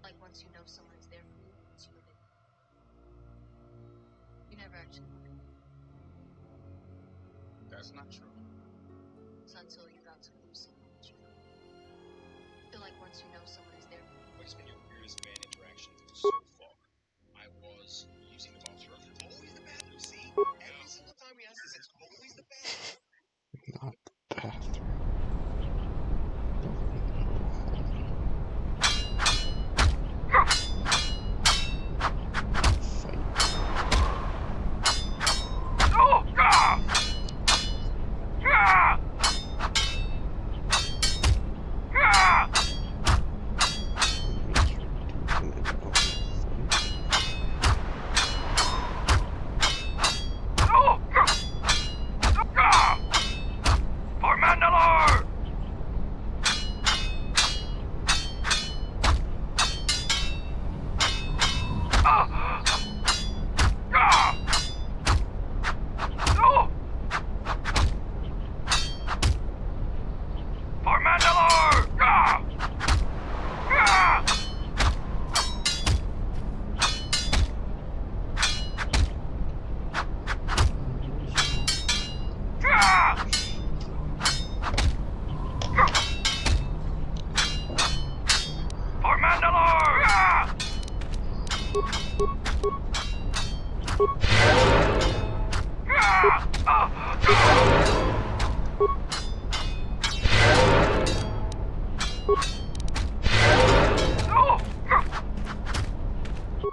like once you know someone is there for you, it's you that you never actually look at them. That's not true. It's until you're about to lose someone that you know. I feel like once you know someone is there for you. What's been your weirdest fan interaction so far? I was using the bathroom. Always the bathroom, see? Every single time we ask this, it's always the bathroom. Not the bathroom.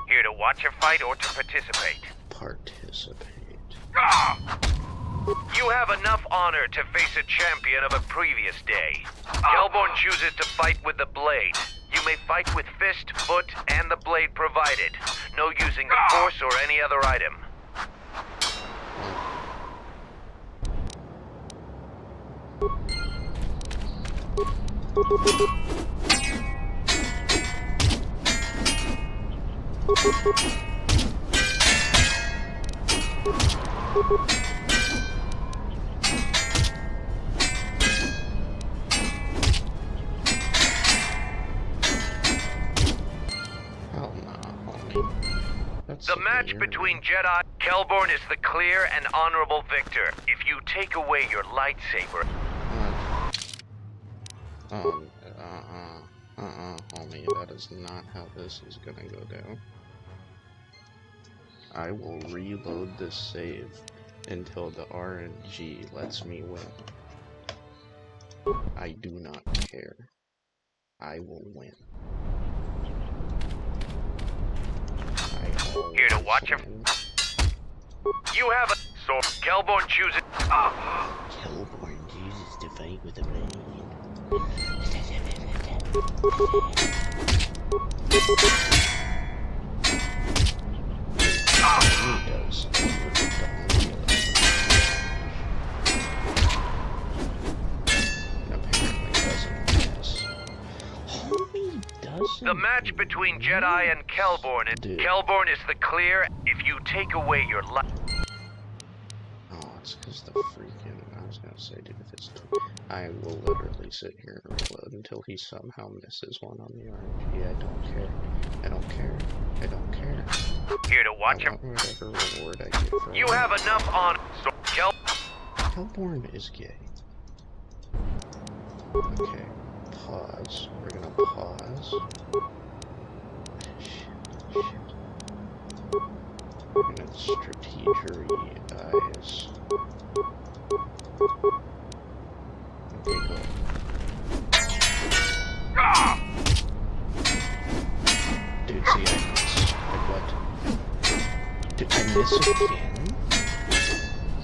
Here to watch a fight or to participate? Participate. You have enough honor to face a champion of a previous day. Kelborn chooses to fight with the blade. You may fight with fist, foot, and the blade provided. No using the force or any other item. Hell nah, homie. That's The match between Jedi Kelborn is the clear and honorable victor. If you take away your lightsaber... homie, that is not how this is gonna go down. I will reload this save until the RNG lets me win. I do not care. I will win. Here to watch him. You have a sword. Kelborn chooses. Kelborn chooses to fight with a blade. He does. And apparently doesn't miss. Homie doesn't. The match between Jedi and Kelborn is... Kelborn is the clear. If you take away your light... Oh, it's because the freaking... I was gonna say, dude, if it's... I will literally sit here and reload until he somehow misses one on the RNG. I don't care. I don't care. I don't care. Here to watch him. Whatever reward I get from You have enough on... So Kelborn is gay. Okay. Pause. We're gonna pause. Shit. We're gonna strategize. Okay, go. Dude, see, I miss. Like, what? Did I miss again?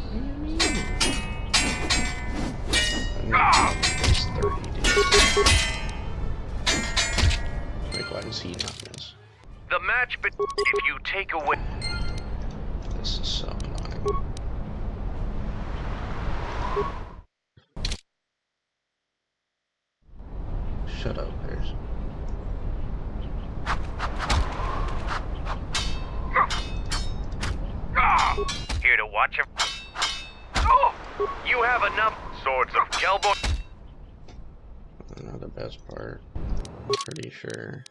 What do you mean? There's 30, dude. Like, why does he not miss? the match, but if you take away... This is so annoying. Shut up, Bears. Here to watch him. You have enough swords of Kelborn. Not the best part. I'm pretty sure.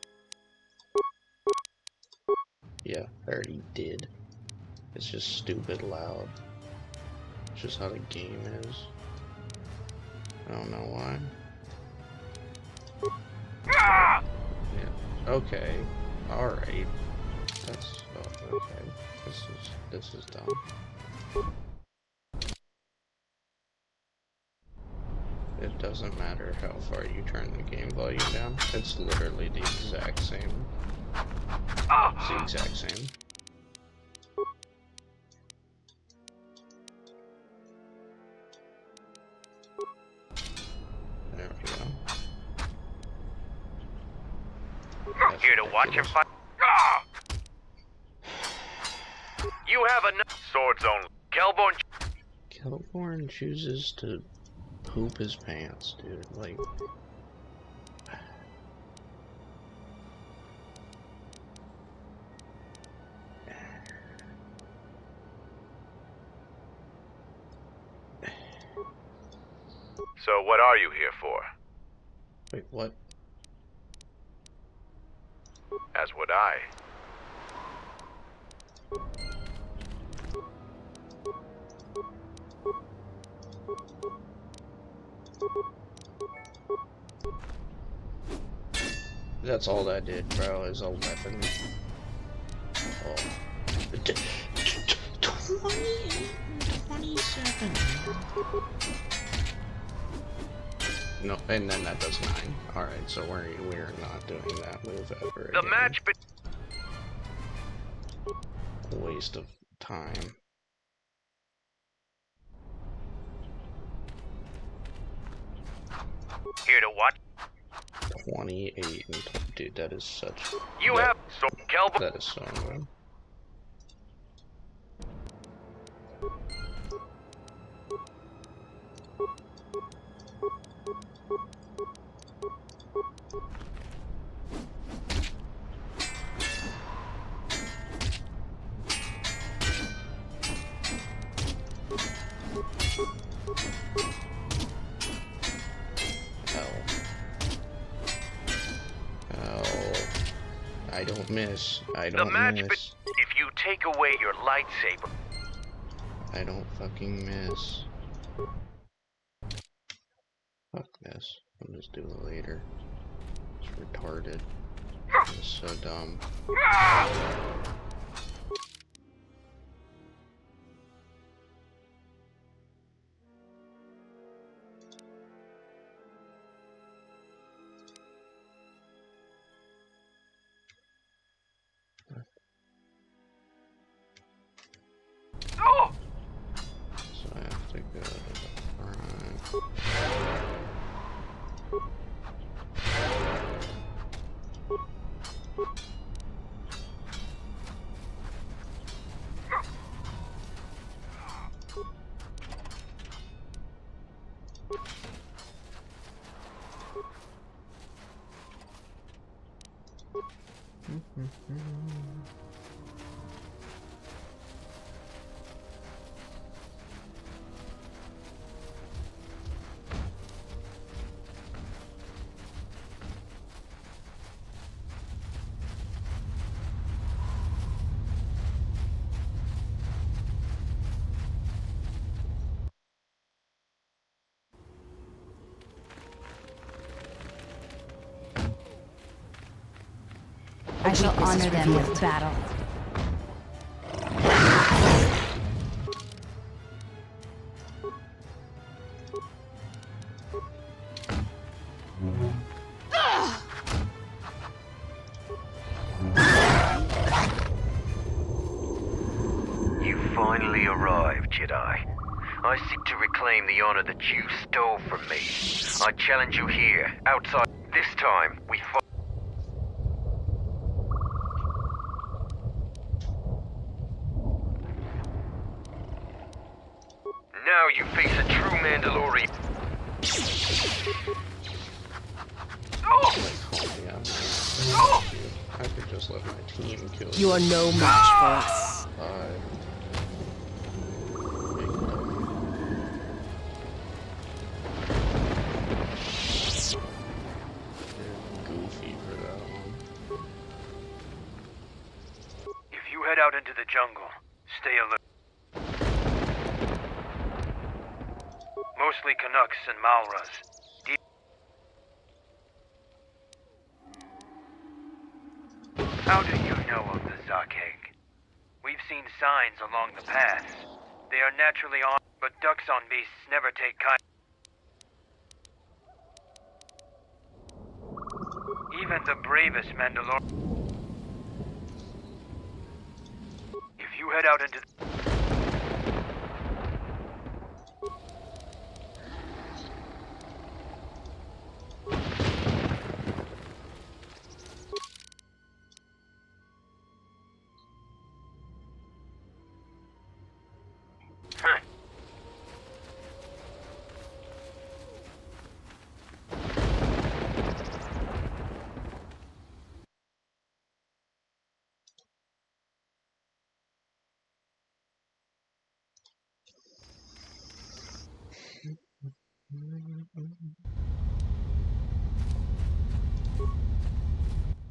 Yeah, I already did. It's just stupid loud. It's just how the game is. I don't know why. Yeah. Okay. Alright. That's okay. This is dumb. It doesn't matter how far you turn the game volume down. It's literally the exact same. It's the exact same. There we go. That's Here to watch him ridiculous. fight. You have enough swords only. Kelborn. Kelborn chooses to poop his pants, dude. Like, So what are you here for? wait, what? As would I. That's all that did, bro, is 11. Oh. 27. No, and then that does 9. Alright, so we're not doing that move ever again. The match Waste of time. here to watch. 28 and dude, that is such. You that, have so Kelborn. That is so good. I don't miss. I don't miss. If you take away your lightsaber. I don't fucking miss. Fuck this. I'll just do it later. It's retarded. It's so dumb. So I have to go to the front. I shall honor them with battle. You finally arrived, Jedi. I seek to reclaim the honor that you stole from me. I challenge you here, outside. This time, we fight. Now you face a true Mandalorian. I could just let my team kill you. You are no match for us. Goofy for that one. If jungle. Stay alert. Mostly Canucks and Malras. How do you know of the Zakeg? We've seen signs along the paths. They are naturally armed, but ducks on beasts never take kind. Even the bravest Mandalorian. If you head out into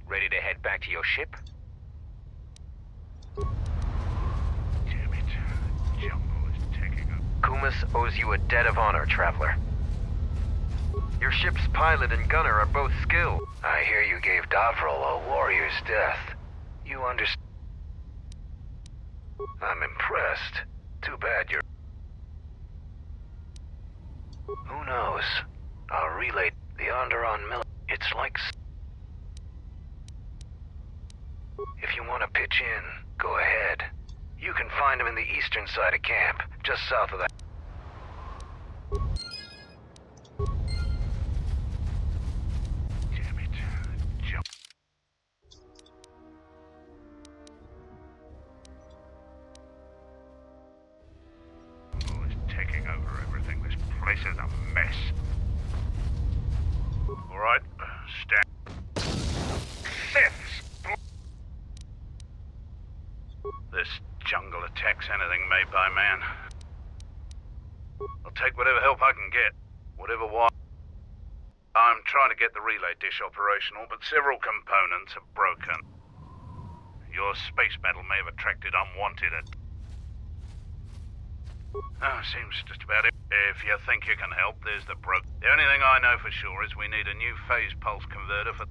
Ready to head back to your ship? Damn it. Jungle is taking up. Kumas owes you a debt of honor, traveler. Your ship's pilot and gunner are both skilled. I hear you gave Davril a warrior's death. You understand? I'm impressed. Too bad you're... Who knows? I'll relay the Onderon mill. It's like... If you want to pitch in, go ahead. You can find him in the eastern side of camp, just south of that. Damn it. Jump. Oh, it's taking over everything. This place is a mess. All right, stand. Siths! This jungle attacks anything made by man. I'll take whatever help I can get. Whatever why. I'm trying to get the relay dish operational, but several components are broken. Your space battle may have attracted unwanted seems just about it. If you think you can help, there's the The only thing I know for sure is we need a new phase pulse converter for...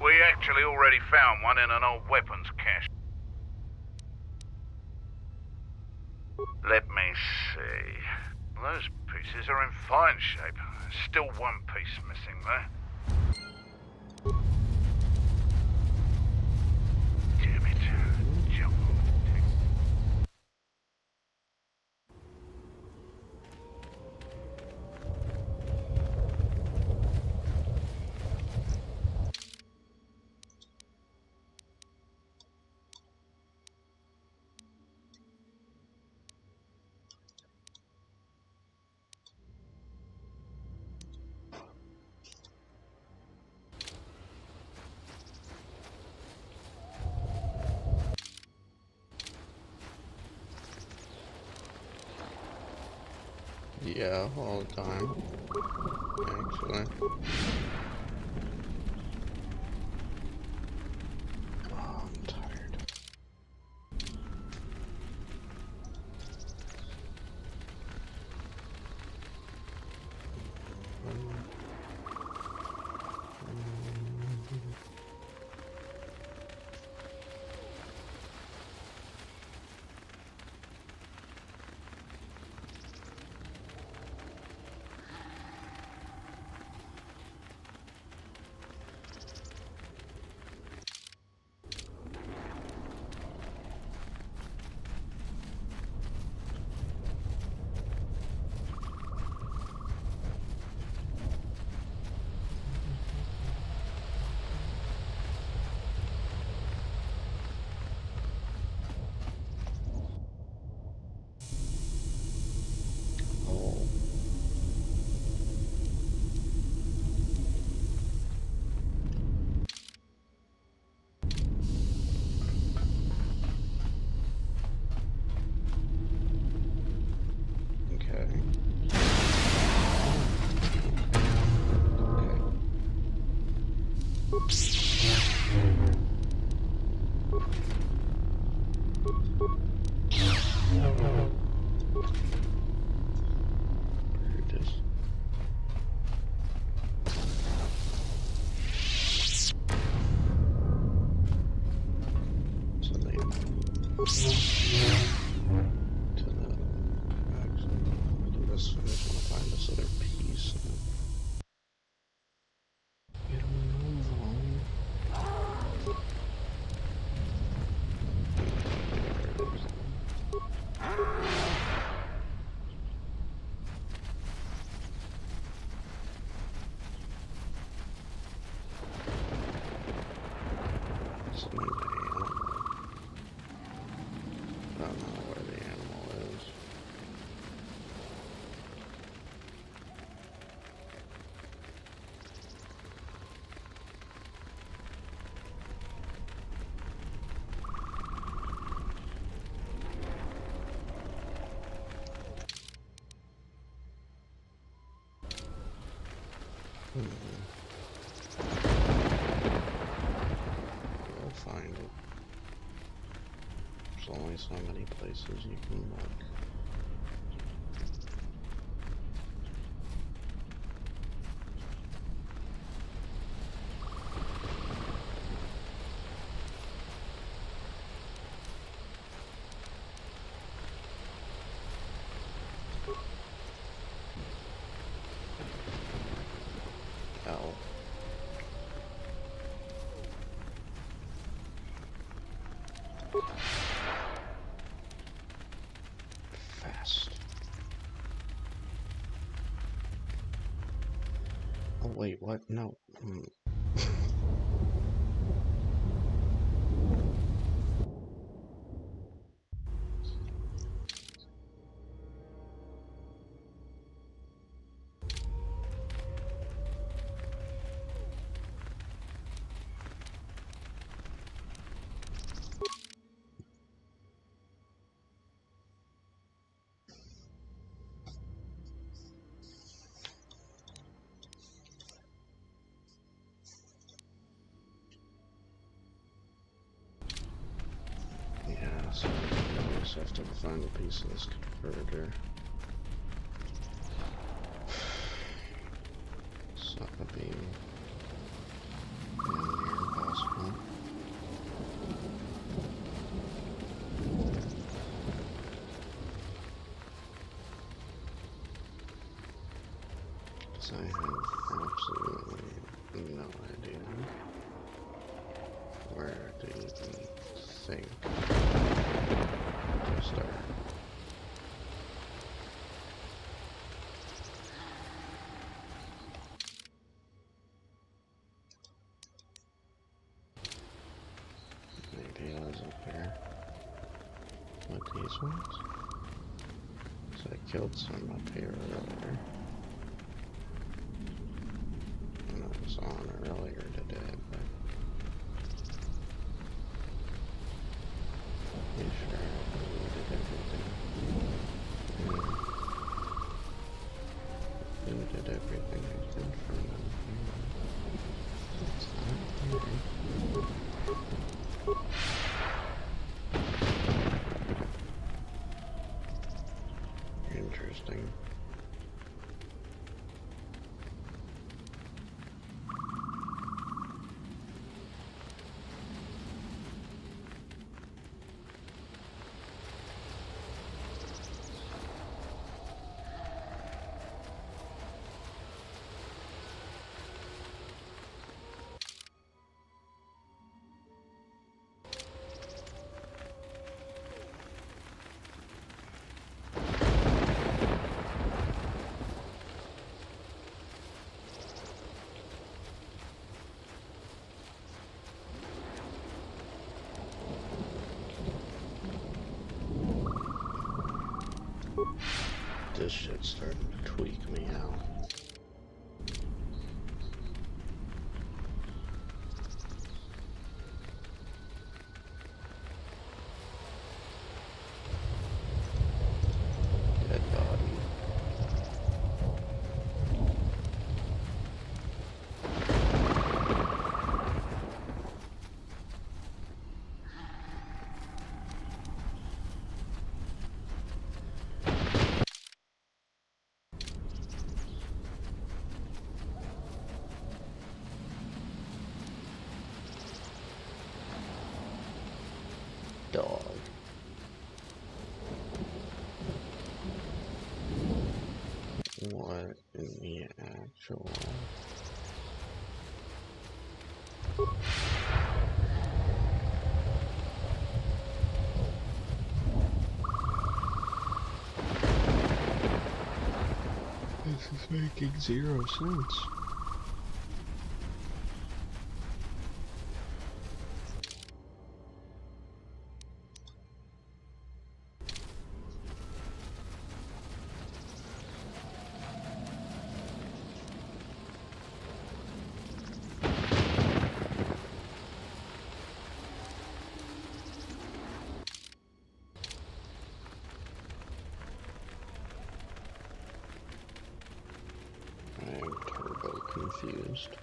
We actually already found one in an old weapons cache. Let me see. Those pieces are in fine shape. Still one piece missing there. Damn it. Jump. Yeah, all the time. Actually. Oh, I'm tired. to the actually do this. I just want to find this other piece. Get them along. Some animal. I don't know where the animal is. We'll find it. There's only so many places you can look. Ow. Fast. Oh wait, what? No. Yeah, so I just have to find a piece of this converter. It's not gonna be damn near impossible. Because I have absolutely no idea where to even think to start. Maybe I was up here with these ones. So I killed some up here earlier. And I was on earlier today, but pretty sure I looted everything. Yeah. Looted everything I could from them. It's not here. Interesting. This shit's starting to tweak me out. Dead body. Actual. This is making 0 sense. I am turbo confused.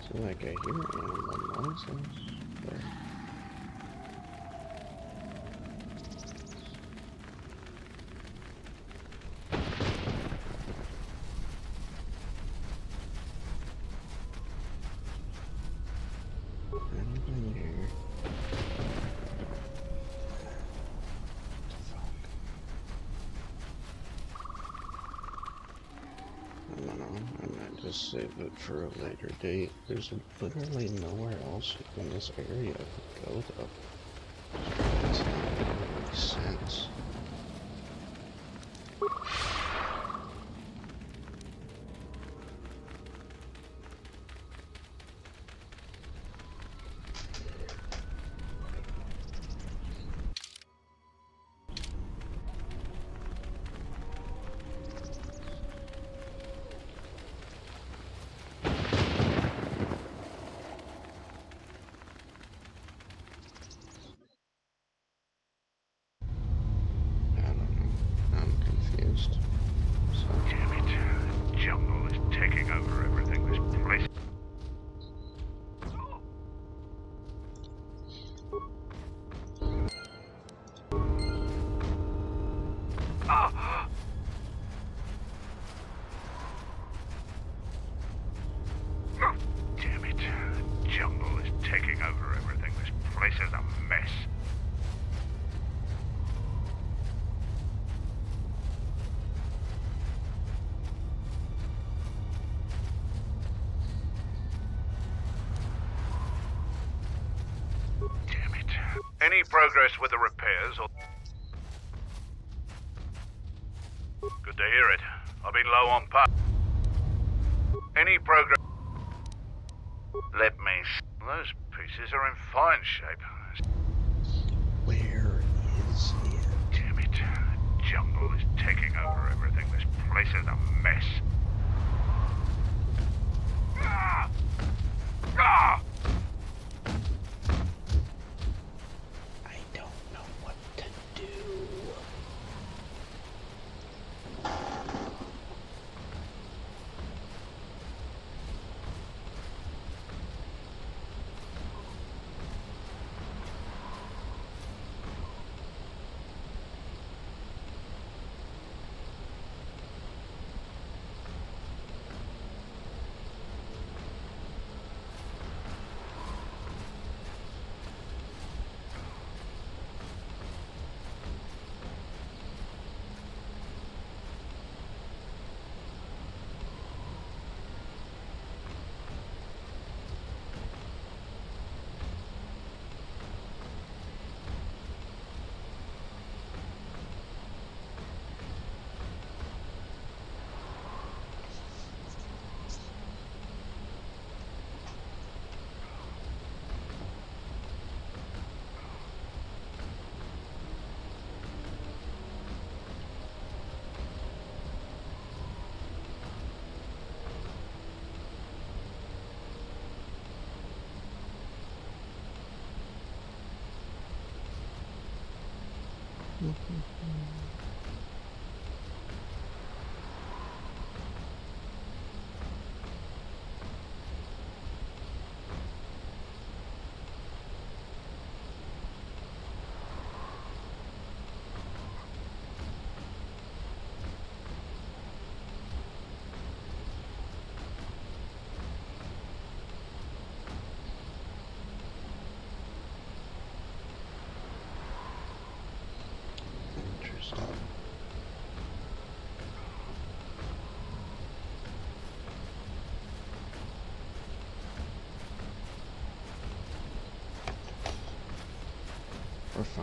So like I hear animal noises. Where? Anything here? I don't know. I might just save it for a later date. There's literally nowhere else in this area to go though. It's not gonna make sense. I don't know. I'm confused. So. Damn it. Jungle is taking over everything. This place. Ah! Damn it. Jungle is taking over everything. This place is a mess. Damn it. Any progress with the repairs or... Good to hear it. I've been low on power. Any progress... Let me... Those pieces are in fine shape. Where is it? Damn it. Jungle is taking over everything. This place is a mess. Ah! Ah! I don't know what to do.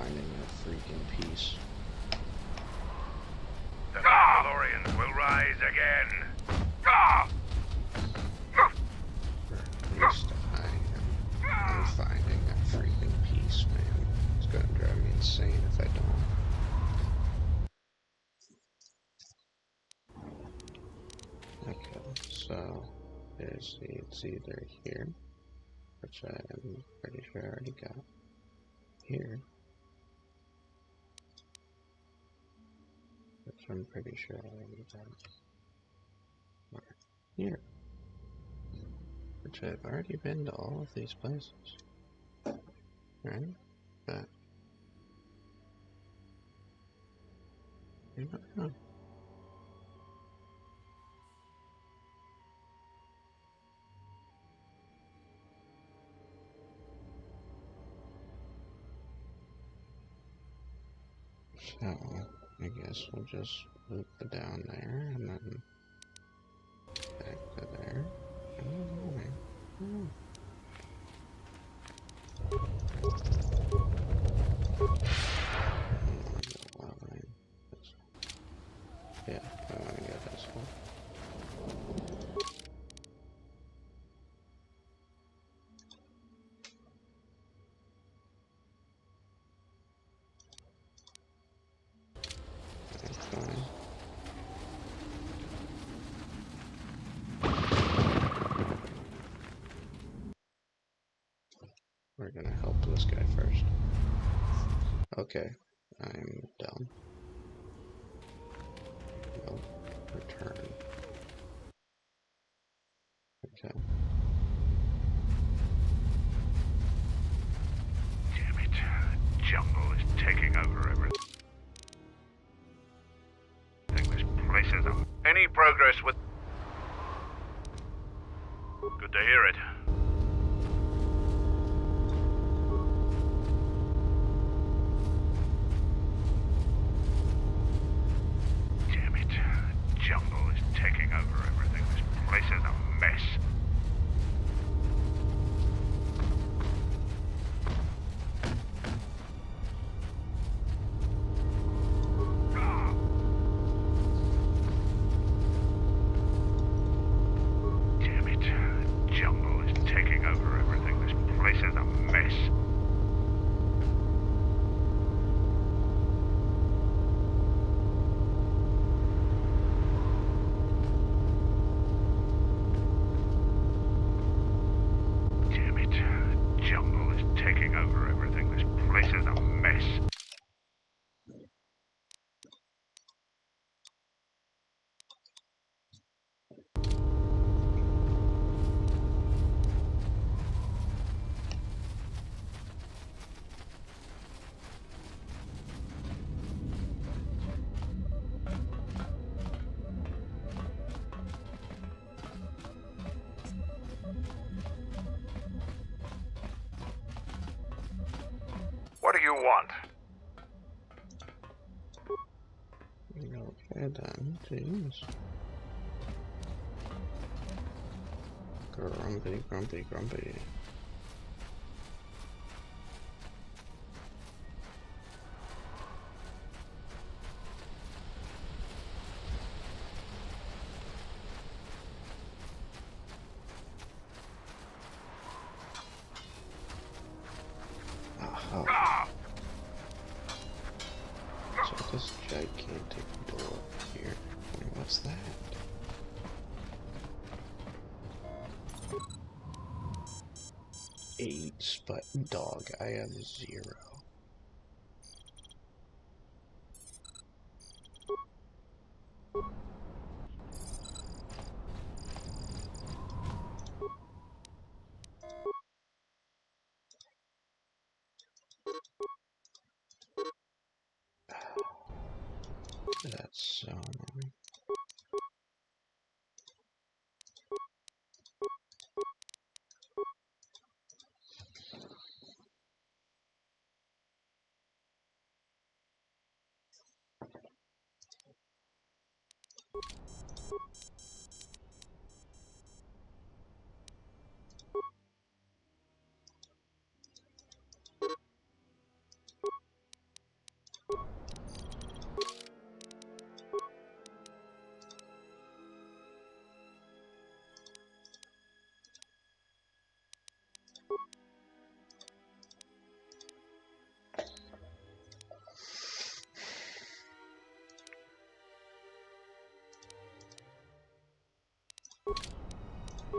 finding a freaking piece. The Mandalorians will rise again. Or at least I am finding that freaking piece, man. It's gonna drive me insane if I don't. Okay, so it's either here, which I'm pretty sure I already got. Here, which I'm pretty sure I already got. Or here, which I've already been to all of these places. Right? But you don't know. So, I guess we'll just loop it down there and then back to there. I don't know, man. Yeah, I want to go this one. That's fine. We're gonna help this guy first. Okay, I'm dumb. Nope. Return. Okay. Damn it. Jungle is taking over everything. This place is up. Any progress with... Good to hear it. Damn it. Jungle is taking over everything. This place is a mess. Damn it. Jungle is taking over everything. This place is a mess. Damn it. Jungle is taking over everything. This place is a mess. What do you want? Okay then, jeez. Grumpy, grumpy, grumpy. Aha. So this gigantic door here. Wait, what's that? Eight, but dog, I have 0. That's so annoying.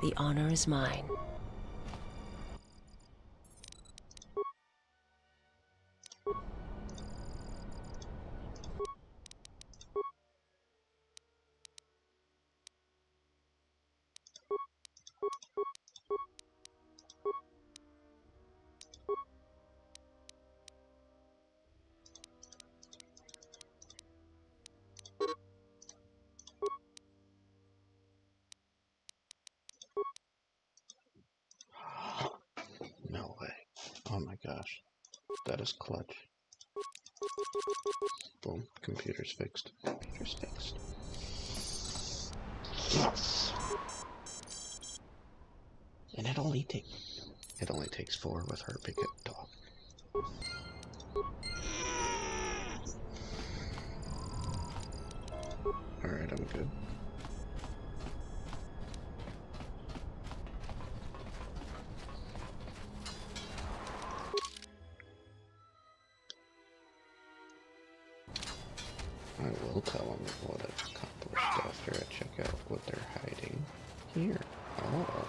The honor is mine. No way. Oh my gosh. That is clutch. Boom. Computer's fixed. Computer's fixed. Yes! And it only takes 4 with her big dog. Alright, I'm good. I will tell them what I've accomplished after I check out what they're hiding here. Oh.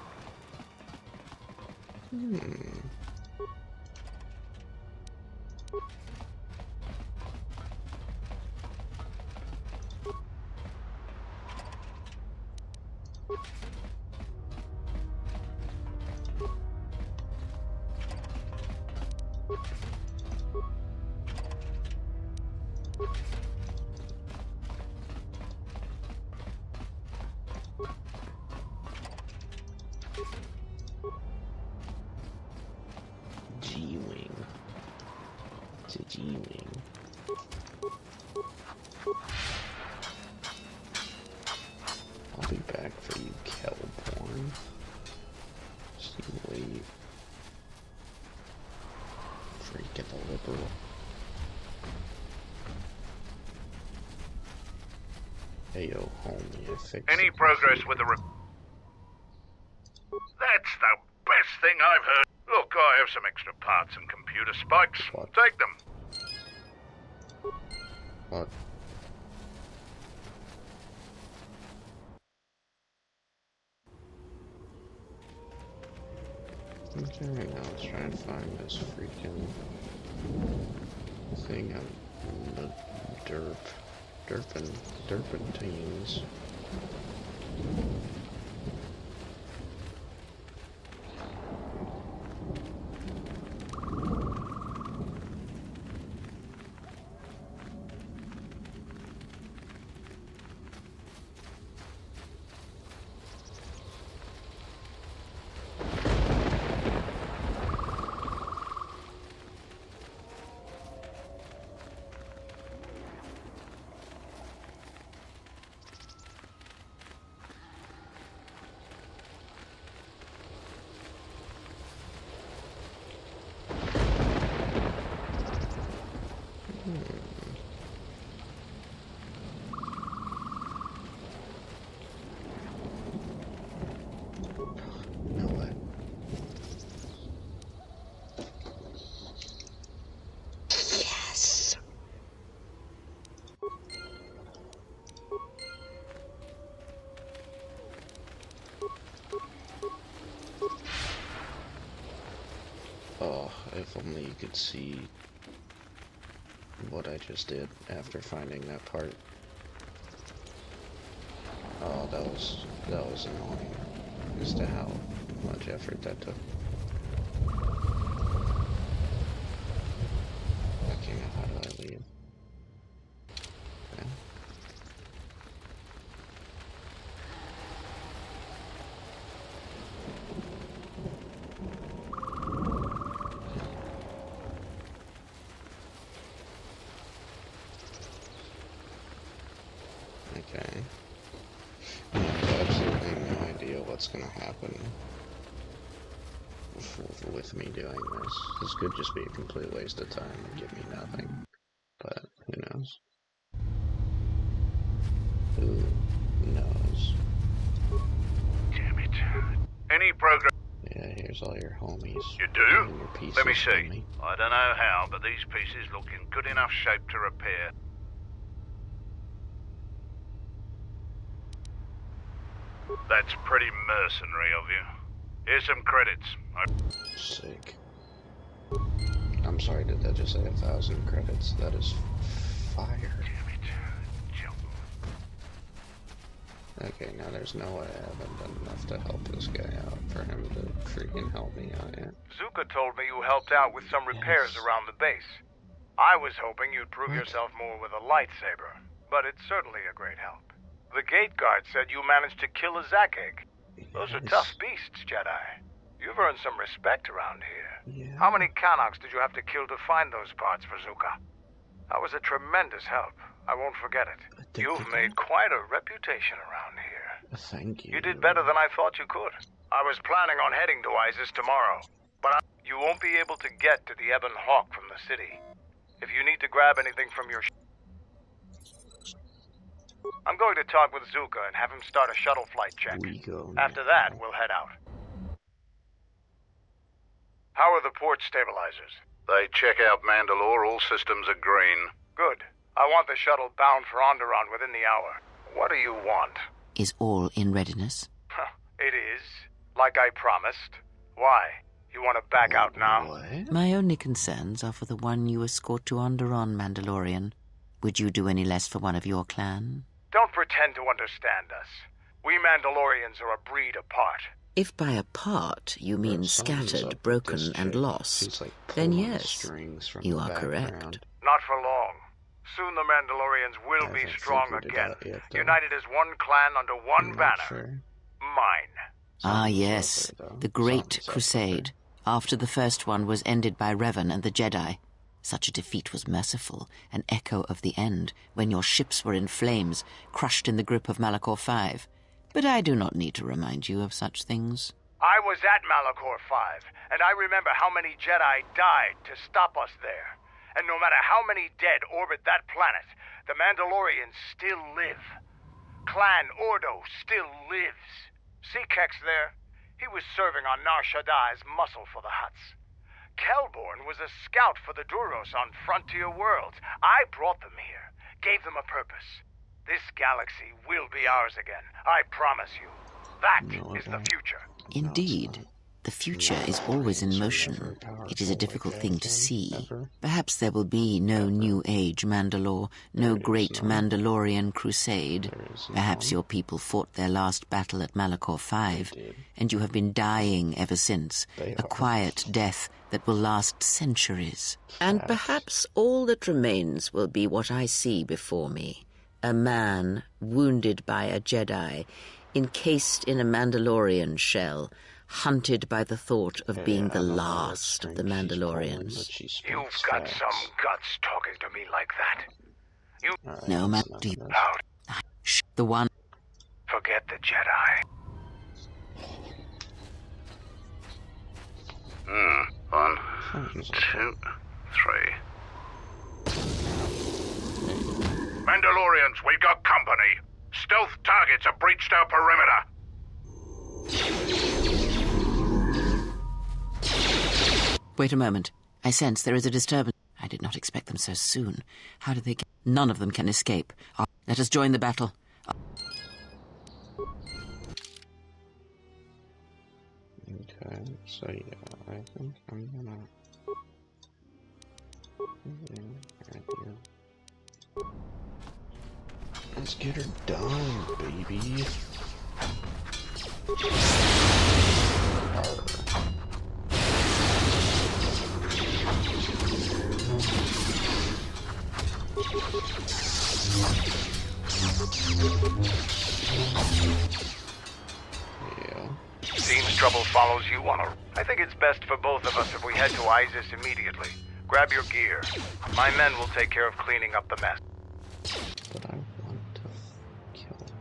G-Wing. It's a G-Wing. I'll be back for you, Kelborn. Just you wait. Freaking liberal. Hey yo, homie, I fixed Any it. progress with the That's the best thing I've heard. Look, I have some extra parts and computer spikes. What? Take them. What? Okay, now let's try and find this freaking thing on the derpentines. No way. Yes! Oh, if only you could see what I just did after finding that part. Oh, that was annoying as to how much effort that took. Okay, now how do I leave? Okay. Okay. I have absolutely no idea what's gonna happen with me doing this. This could just be a complete waste of time and give me nothing. But who knows? Who knows? Damn it. Any progress? Yeah, here's all your homies. You do? And your pieces, Let me see. homie. I don't know how, but these pieces look in good enough shape to repair. That's pretty mercenary of you. Here's some credits. Sick. I'm sorry, did that just say 1,000 credits? That is fire. Damn it. Jump. Okay, now there's no way I haven't done enough to help this guy out for him to freaking help me out yet. Zuka told me you helped out with some repairs around the base. I was hoping you'd prove yourself more with a lightsaber, but it's certainly a great help. The gate guard said you managed to kill a Zakek. Those are tough beasts, Jedi. You've earned some respect around here. Yeah. How many Kanaks did you have to kill to find those parts for Zuka? That was a tremendous help. I won't forget it. You've made quite a reputation around here. Thank you. You did better than I thought you could. I was planning on heading to Isis tomorrow, but you won't be able to get to the Ebon Hawk from the city. If you need to grab anything from your I'm going to talk with Zuka and have him start a shuttle flight check. After that, we'll head out. How are the port stabilizers? They check out Mandalore. All systems are green. Good. I want the shuttle bound for Onderon within the hour. What do you want? Is all in readiness? It is. Like I promised. Why? You want to back out now? What? My only concerns are for the one you escort to Onderon, Mandalorian. Would you do any less for one of your clan? Don't pretend to understand us. We Mandalorians are a breed apart. If by apart you mean scattered, broken, and lost, like then pulling yes, strings from you the are correct. background. Not for long. Soon the Mandalorians will be haven't strong figured it again. out yet, though. United as one clan under one I'm not banner. sure. Mine. Ah, Sounds yes, up there, though. the Great Sounds up there. Crusade, after the first one was ended by Revan and the Jedi. Such a defeat was merciful, an echo of the end, when your ships were in flames, crushed in the grip of Malachor V. But I do not need to remind you of such things. I was at Malachor 5, and I remember how many Jedi died to stop us there. And no matter how many dead orbit that planet, the Mandalorians still live. Clan Ordo still lives. See Kex there? He was serving on Nar Shaddai's muscle for the Hutts. Kelborn was a scout for the Duros on Frontier Worlds. I brought them here, gave them a purpose. This galaxy will be ours again, I promise you. That is the future. Indeed, the future is always in motion. It is a difficult thing to see. Perhaps there will be no New Age Mandalore, no great Mandalorian crusade. Perhaps your people fought their last battle at Malachor V, and you have been dying ever since, a quiet death that will last centuries. And perhaps all that remains will be what I see before me. A man wounded by a Jedi, encased in a Mandalorian shell, hunted by the thought of being the last of the Mandalorians. You've got some guts talking to me like that. No matter Loud. the one. Forget the Jedi. 1, 2, 3. Mandalorians, we got company. Stealth targets have breached our perimeter. Wait a moment. I sense there is a disturbance. I did not expect them so soon. How did they get... None of them can escape. Let us join the battle. Okay, so yeah, I think I'm gonna... Let's get her done, baby. Yeah. Seems trouble follows you on a... I think it's best for both of us if we head to Isis immediately. Grab your gear. My men will take care of cleaning up the mess. But I want to kill them.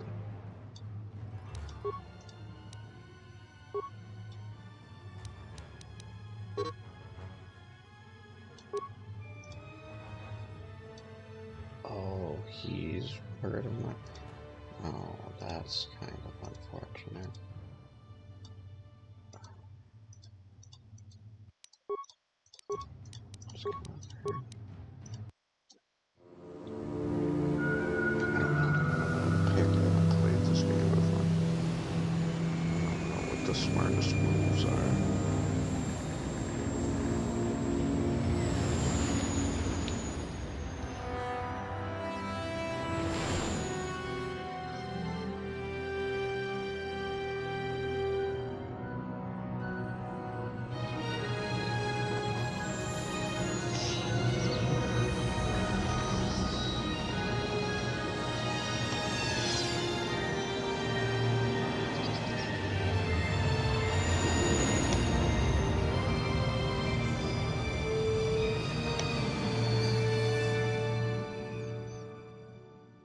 Oh, he's hurt him. Oh, that's kind of unfortunate. Just gonna hurt. I don't know. I've played this game before. the smartest moves are.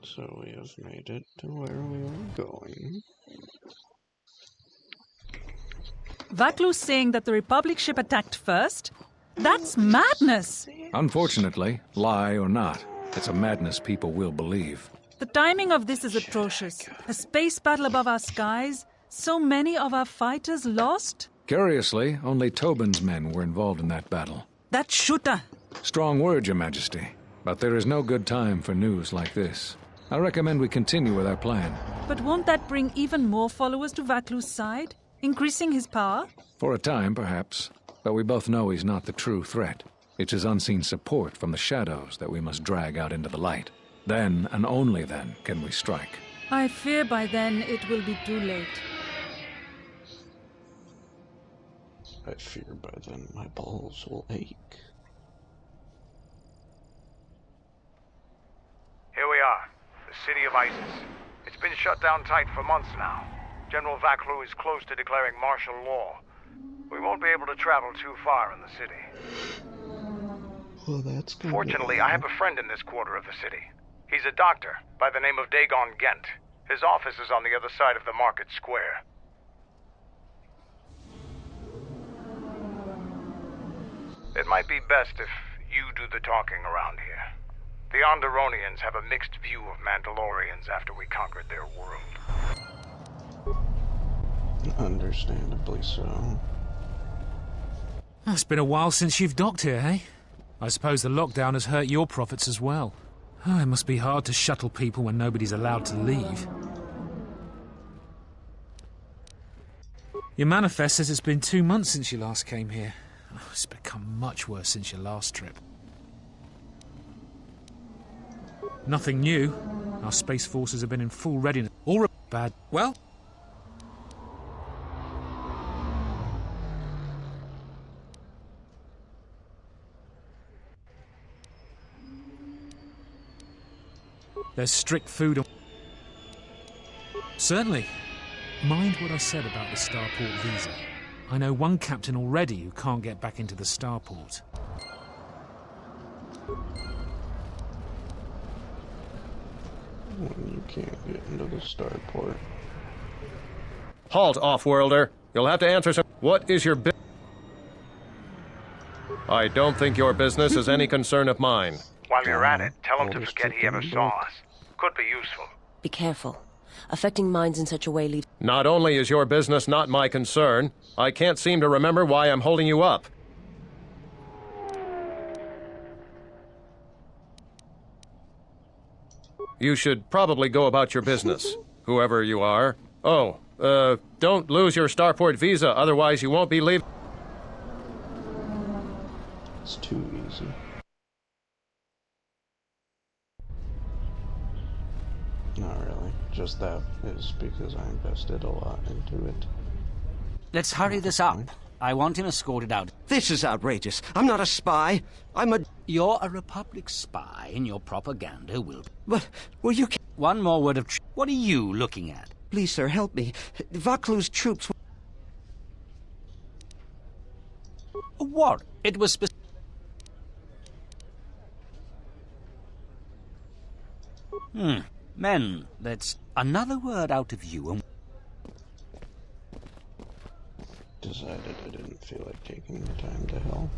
So we have made it to where we are going. Vaklu's saying that the Republic ship attacked first? That's madness! Unfortunately, lie or not, it's a madness people will believe. The timing of this is atrocious. A space battle above our skies, so many of our fighters lost? Curiously, only Tobin's men were involved in that battle. That shooter! Strong word, Your Majesty. But there is no good time for news like this. I recommend we continue with our plan. But won't that bring even more followers to Vaklu's side? Increasing his power? For a time, perhaps. But we both know he's not the true threat. It's his unseen support from the shadows that we must drag out into the light. Then, and only then, can we strike. I fear by then it will be too late. I fear by then my balls will ache. Here we are, the city of ISIS. It's been shut down tight for months now. General Vaklu is close to declaring martial law. We won't be able to travel too far in the city. Well, that's good. Fortunately, I have a friend in this quarter of the city. He's a doctor by the name of Dagon Gent. His office is on the other side of the market square. It might be best if you do the talking around here. The Onderonians have a mixed view of Mandalorians after we conquered their world. Understandably so. It's been a while since you've docked here, eh? I suppose the lockdown has hurt your profits as well. Oh, it must be hard to shuttle people when nobody's allowed to leave. Your manifest says it's been 2 months since you last came here. Oh, it's become much worse since your last trip. Nothing new. Our space forces have been in full readiness. All bad. Well... There's strict food and... Certainly. Mind what I said about the starport visa. I know one captain already who can't get back into the starport. When you can't get into the starport. Halt, off-worlder. You'll have to answer some... What is your I don't think your business is any concern of mine. While you're at it, tell him to forget he ever saw us. Could be useful. Be careful. Affecting minds in such a way leaves... Not only is your business not my concern, I can't seem to remember why I'm holding you up. You should probably go about your business, whoever you are. Oh, don't lose your starport visa, otherwise you won't be leaving. It's too easy. Not really. Just that is because I invested a lot into it. Let's hurry this up. I want him escorted out. This is outrageous. I'm not a spy. I'm a... You're a Republic spy, and your propaganda will... But, well, you can... One more word of truth. What are you looking at? Please, sir, help me. Vaklu's troops... What? It was... Men, that's another word out of you and... Decided I didn't feel like taking the time to help.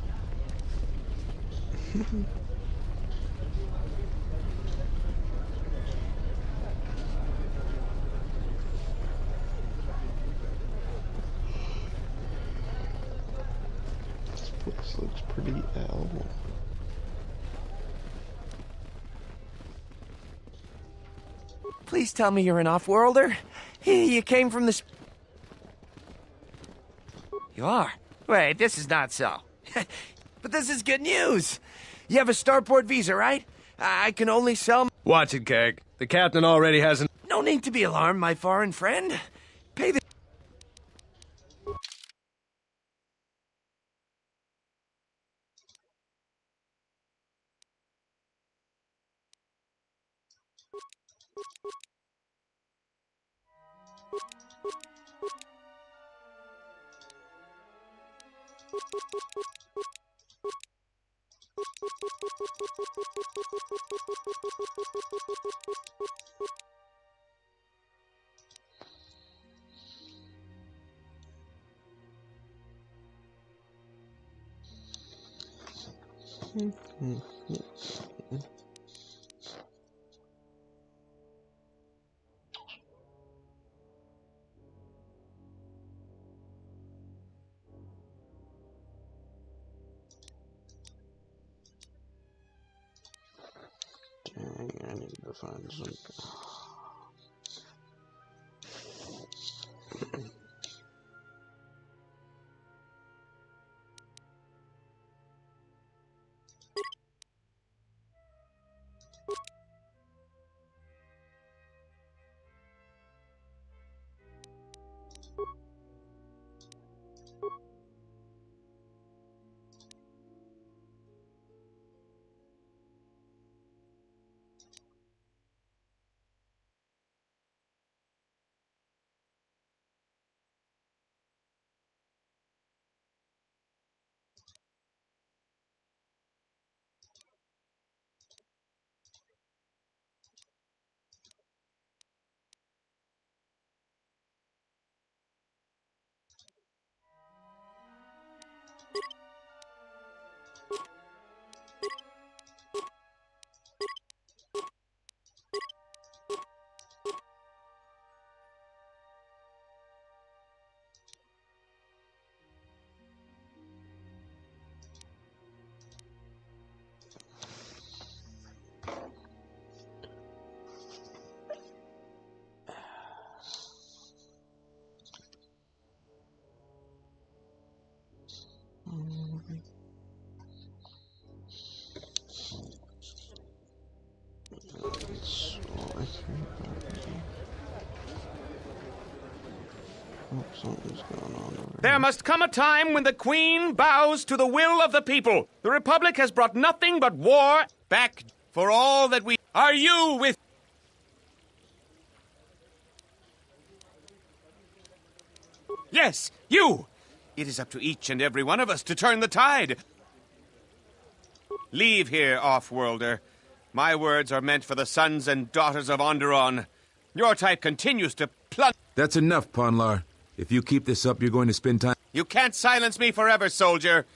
This place looks pretty L. Please tell me you're an off-worlder. You came from this... You are? Wait, this is not so. But this is good news. You have a starport visa, right? I can only sell... Watch it, Keg. The captain already has an... No need to be alarmed, my foreign friend. Pay the... Dang, I need to find some... Something's going on over There must come a time when the Queen bows to the will of the people. The Republic has brought nothing but war back for all that we... Are you with... Yes, you! It is up to each and every one of us to turn the tide. Leave here, off-worlder. My words are meant for the sons and daughters of Onderon. Your type continues to plunge... That's enough, Ponlar. If you keep this up, you're going to spend time... You can't silence me forever, soldier.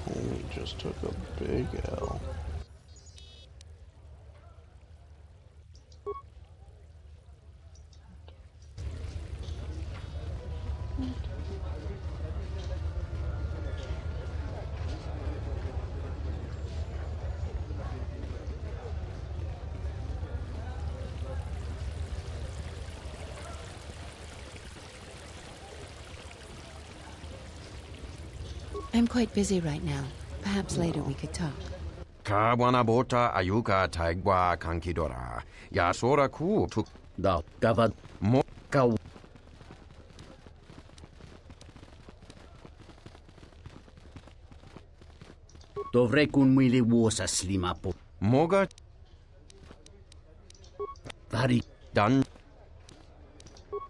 Homie just took a big L. I'm quite busy right now. Perhaps later we could talk. Kawanabota ayuka taigwa kankidora. Yasora ku tuk da gavad mo ka Dovrei kun mwili wosa slimapo. Moga Vari dan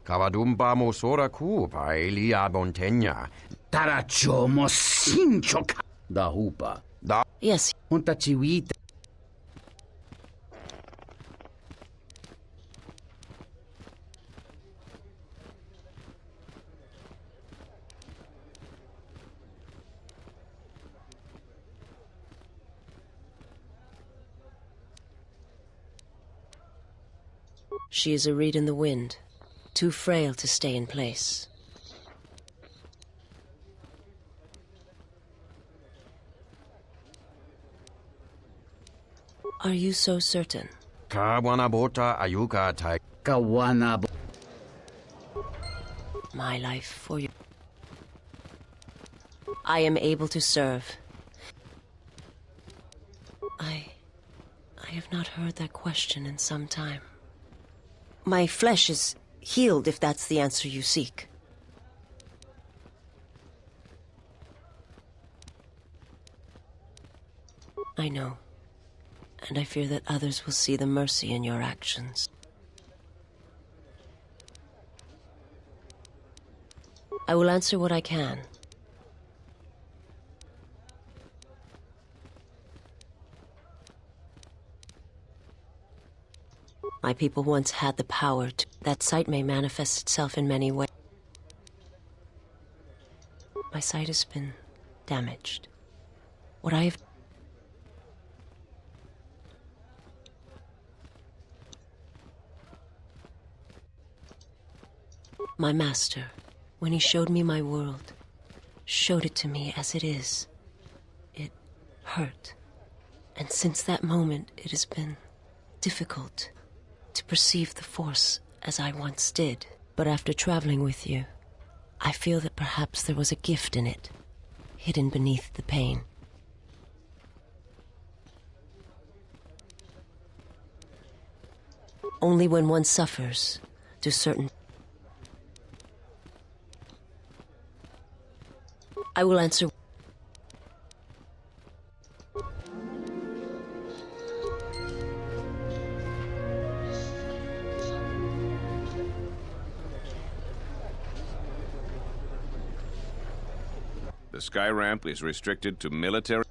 Kavadumba mosora ku paelia bontenya. Taracho mosinchoka. Da hupa. Da. Yes. Unta chiwita. She is a reed in the wind, too frail to stay in place. Are you so certain? Kawanabota Ayuka Tai. My life for you. I am able to serve. I have not heard that question in some time. My flesh is healed, if that's the answer you seek. I know. And I fear that others will see the mercy in your actions. I will answer what I can. My people once had the power to... That sight may manifest itself in many ways. My sight has been damaged. What I have... My master, when he showed me my world, showed it to me as it is. It hurt. And since that moment, it has been difficult to perceive the Force as I once did. But after traveling with you, I feel that perhaps there was a gift in it, hidden beneath the pain. Only when one suffers do certain... I will answer... The sky ramp is restricted to military...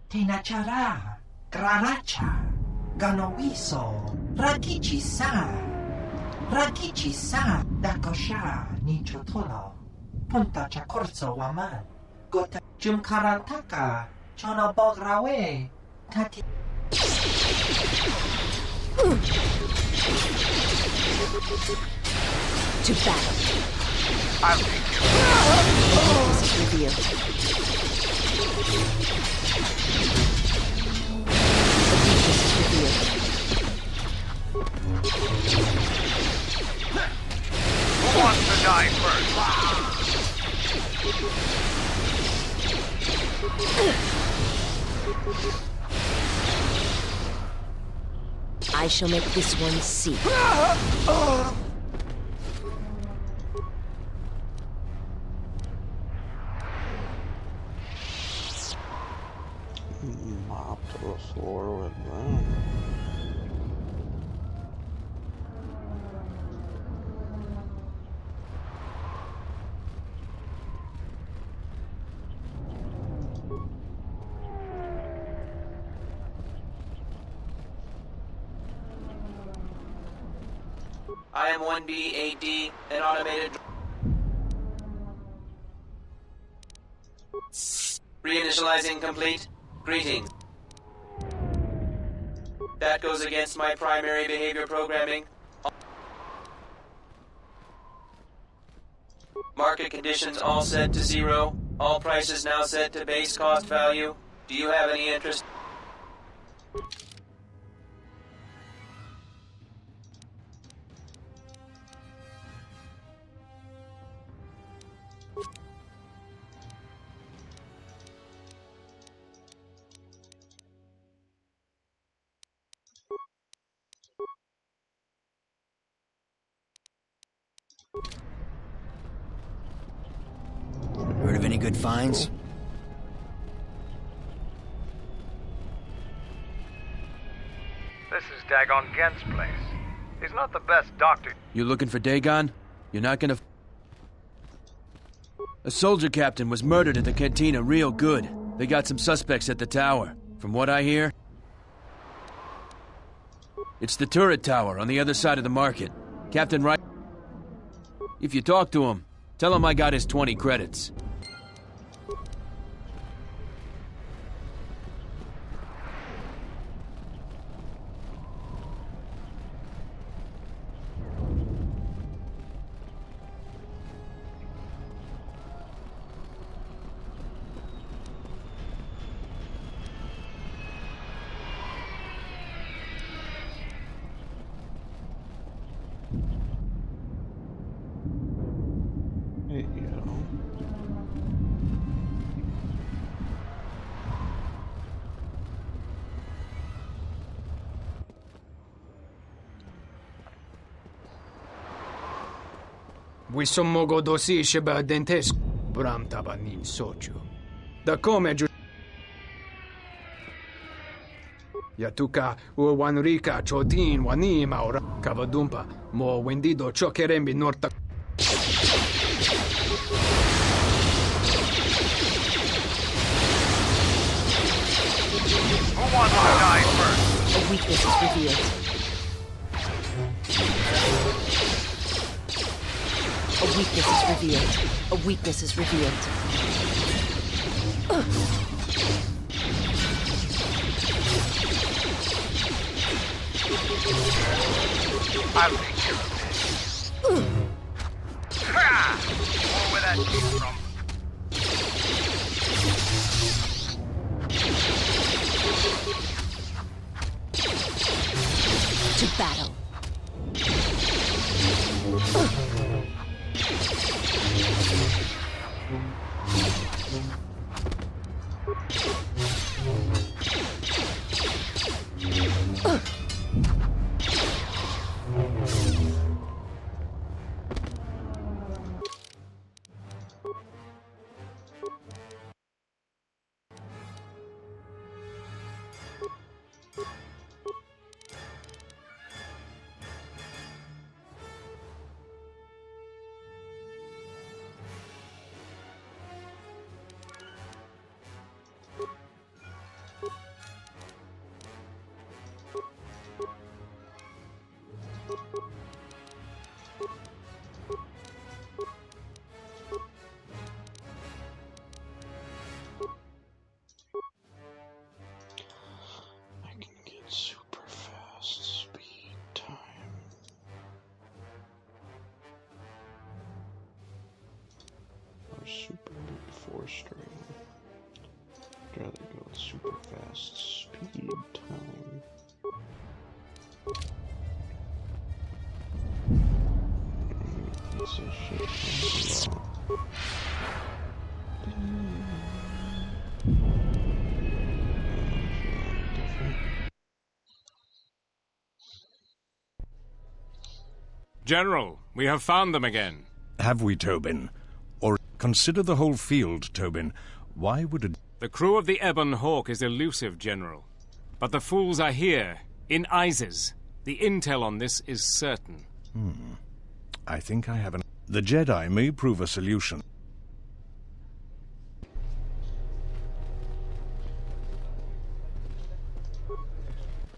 Tinachara, Graracha, Ganowiso, Rakichi-san, Dakosha, Nichotolo, Punta Chakorso Waman, Gota Jumkarantaka, Chonobograwe, Tati. To battle. I'll take you. This is revealed. The weakness is revealed. Who wants to die first? I shall make this one see. Mop to the floor with that. I am 1B8D, an automated... Reinitializing complete. Greetings. That goes against my primary behavior programming. Market conditions all set to 0. All prices now set to base cost value. Do you have any interest? Heard of any good finds? This is Dagon Gent's place. He's not the best doctor. You looking for Dagon? You're not gonna... A soldier captain was murdered at the cantina real good. They got some suspects at the tower. From what I hear... It's the turret tower on the other side of the market. Captain Wright... If you talk to him, tell him I got his 20 credits. Vi sommo godosi sheba dentes bram tabanin soju. Da come ju Yatuka Wanrika Chotin Wani Maura Kavadumpa Mo Wendido Chokerembi Norta. Who wants to die first? A weakness is revealed. A weakness is revealed. A weakness is revealed. I'll take care of this. Ha! Or where that came from. To battle. Super fast speed time. Or super loot 4-string. I'd rather go with super fast speed time. Piece of shit. General, we have found them again. Have we, Tobin? Or consider the whole field, Tobin. Why would a... The crew of the Ebon Hawk is elusive, General. But the fools are here, in Isis. The intel on this is certain. I think I have an... The Jedi may prove a solution.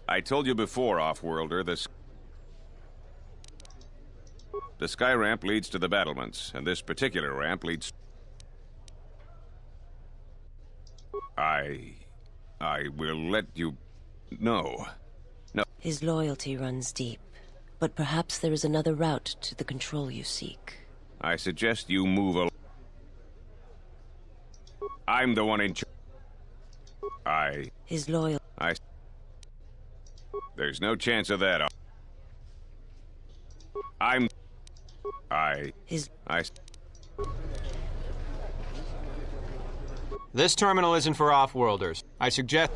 I told you before, Off-Worlder, the sky ramp leads to the battlements, and this particular ramp leads... I will let you know. No. His loyalty runs deep, but perhaps there is another route to the control you seek. I suggest you move along. I'm the one in charge. His loyal... There's no chance of that. This terminal isn't for off-worlders. I suggest...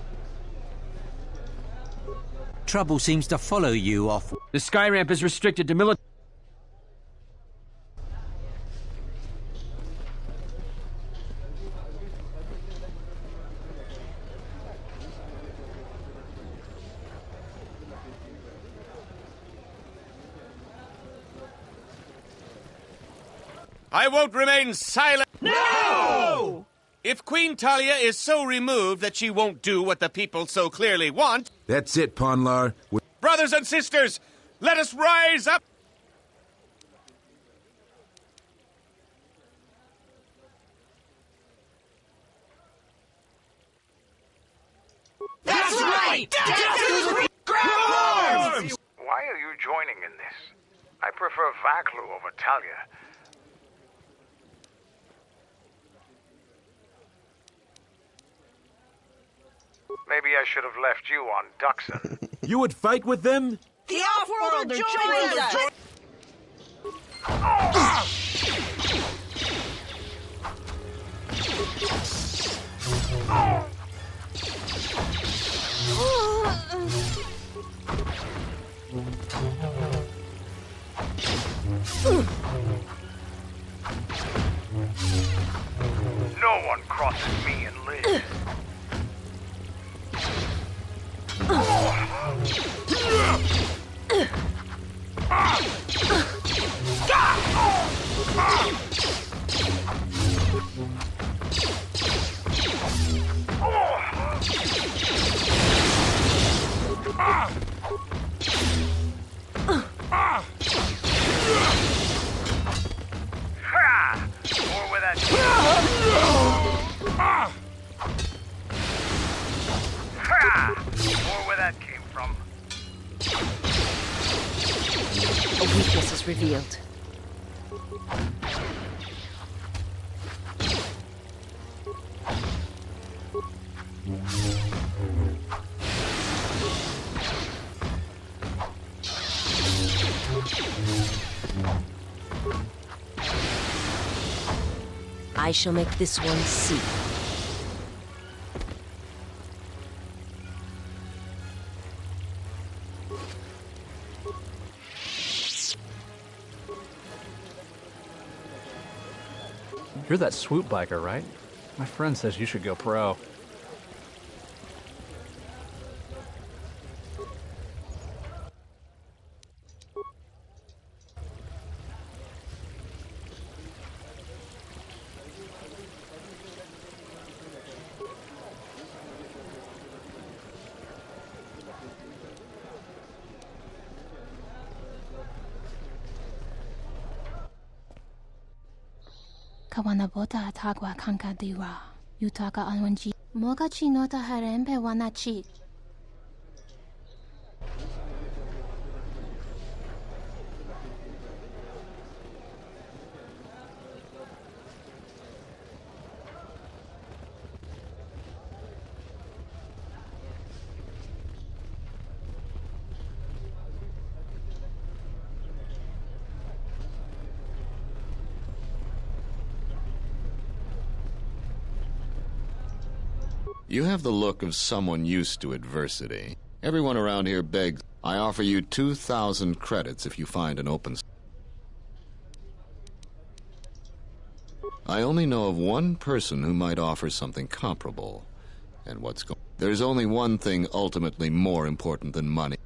Trouble seems to follow you off. The sky ramp is restricted to military... I won't remain silent. No! If Queen Talia is so removed that she won't do what the people so clearly want... That's it, Ponlar. Brothers and sisters, let us rise up. That's right! Grab arms! Why are you joining in this? I prefer Vaklu over Talia. Maybe I should have left you on Duxon. You would fight with them? The Off-Worlder joins us! No one crosses me and lives. More where that More where that came from. A weakness is revealed. I shall make this one see. You're that swoop biker, right? My friend says you should go pro. Kawanabota tagwa kanka diwa. Yutaka anwanji. Moga chinota harempe wanachi. You have the look of someone used to adversity. Everyone around here begs. I offer you 2,000 credits if you find an open... I only know of one person who might offer something comparable. And what's going... There's only one thing ultimately more important than money.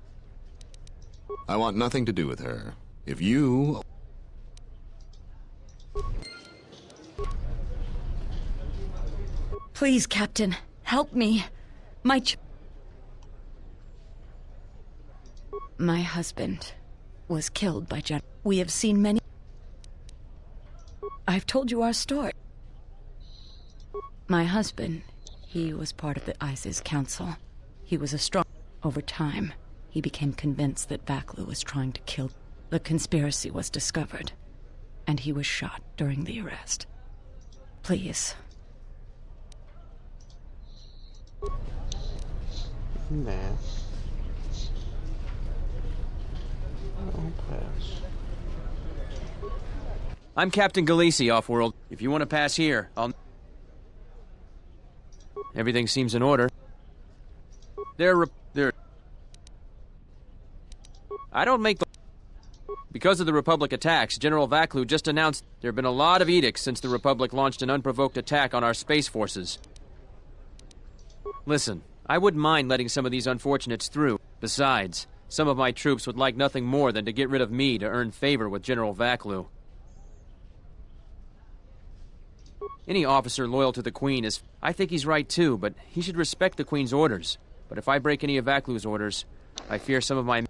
I want nothing to do with her. If you... Please, Captain. Help me. My husband was killed by General. We have seen many... I've told you our story. My husband, he was part of the ISIS council. He was a strong... Over time, he became convinced that Vaklu was trying to kill... The conspiracy was discovered, and he was shot during the arrest. Please. Nah. I'll pass. I'm Captain Galisi, off-world. If you want to pass here, I'll... Everything seems in order. They're... I don't make the... Because of the Republic attacks, General Vaklu just announced there have been a lot of edicts since the Republic launched an unprovoked attack on our space forces. Listen, I wouldn't mind letting some of these unfortunates through. Besides, some of my troops would like nothing more than to get rid of me to earn favor with General Vaklu. Any officer loyal to the Queen is... I think he's right too, but he should respect the Queen's orders. But if I break any of Vaklu's orders, I fear some of my...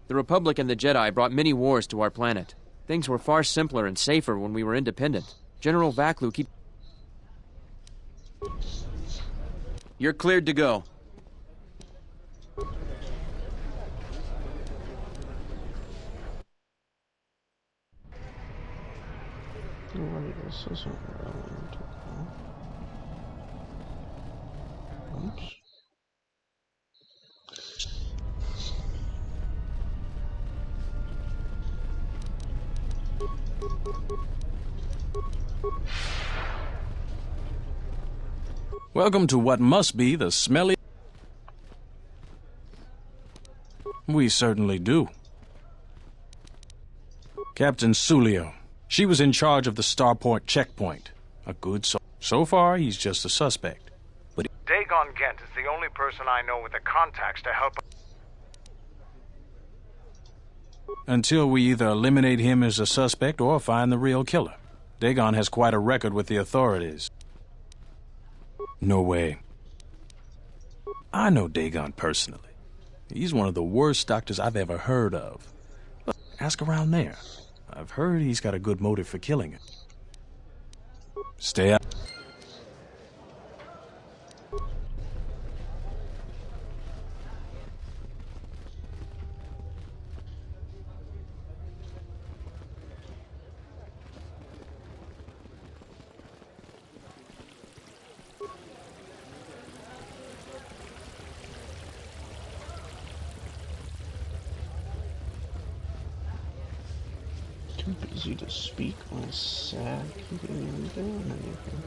The Republic and the Jedi brought many wars to our planet. Things were far simpler and safer when we were independent. General Vaklu keep... You're cleared to go. Wait, this isn't relevant. Oops. Welcome to what must be the smelly... We certainly do. Captain Sulio, She was in charge of the Starport checkpoint. A good so far, he's just a suspect. But Dagon Gent is the only person I know with the contacts to help. until we either eliminate him as a suspect or find the real killer. Dagon has quite a record with the authorities. No way. I know Dagon personally. He's one of the worst doctors I've ever heard of. But ask around there. I've heard he's got a good motive for killing him. Stay out. Too busy to speak my sack. He didn't even do anything.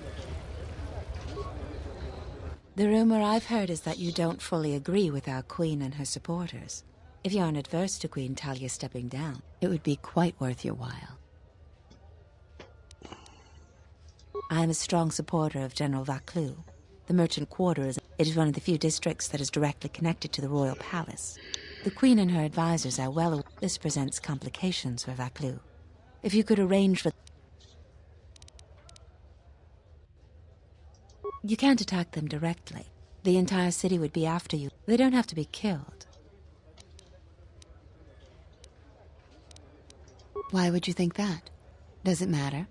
The rumor I've heard is that you don't fully agree with our queen and her supporters. If you aren't adverse to Queen Talia stepping down, it would be quite worth your while. I am a strong supporter of General Vaclu. The merchant quarter is one of the few districts that is directly connected to the royal palace. The queen and her advisors are well aware this presents complications for Vaclu. If you could arrange for... You can't attack them directly. The entire city would be after you. They don't have to be killed. Why would you think that? Does it matter?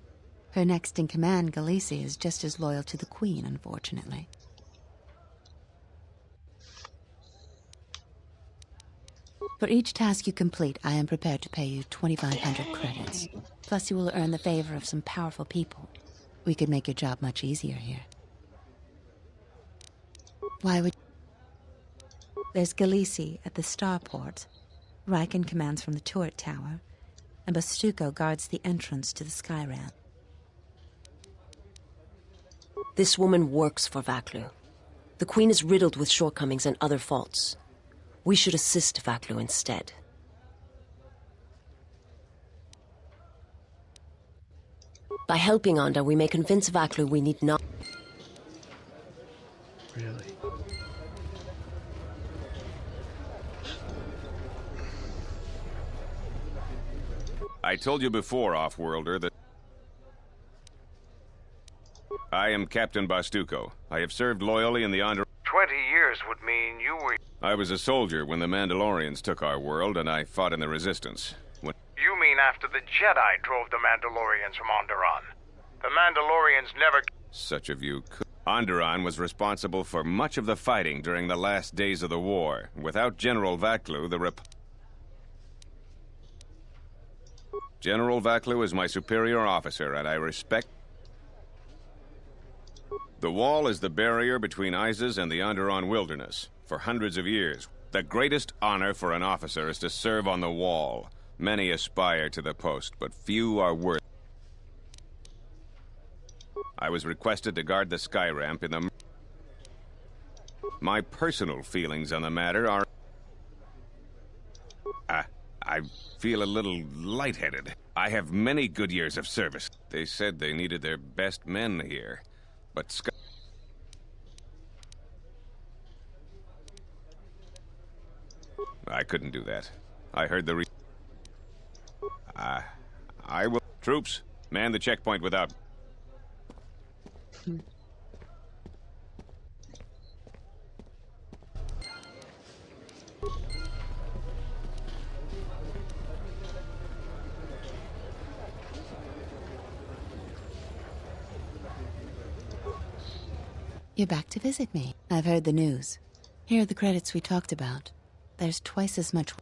Her next in command, Galicia, is just as loyal to the queen, unfortunately. For each task you complete, I am prepared to pay you 2,500 credits. Plus you will earn the favor of some powerful people. We could make your job much easier here. Why would... There's Galicia at the starport. Riken commands from the turret tower. And Bastuco guards the entrance to the sky ramp. This woman works for Vaclu. The Queen is riddled with shortcomings and other faults. We should assist Vaclu instead. By helping Onda, we may convince Vaclu we need not... Really? I told you before, Off-Worlder, that I am Captain Bastuco. I have served loyally in the Under... 20 years would mean you were... I was a soldier when the Mandalorians took our world, and I fought in the Resistance. When... You mean after the Jedi drove the Mandalorians from Onderon? The Mandalorians never... Such of you could... Onderon was responsible for much of the fighting during the last days of the war. Without General Vaclu, the General Vaclu is my superior officer, and I respect... The wall is the barrier between Isis and the Onderon wilderness. For hundreds of years, the greatest honor for an officer is to serve on the wall. Many aspire to the post, but few are worthy. I was requested to guard the sky ramp in the... My personal feelings on the matter are... I feel a little lightheaded. I have many good years of service. They said they needed their best men here, but I couldn't do that. I heard the I will... Troops, man the checkpoint without... You're back to visit me. I've heard the news. Here are the credits we talked about. There's twice as much...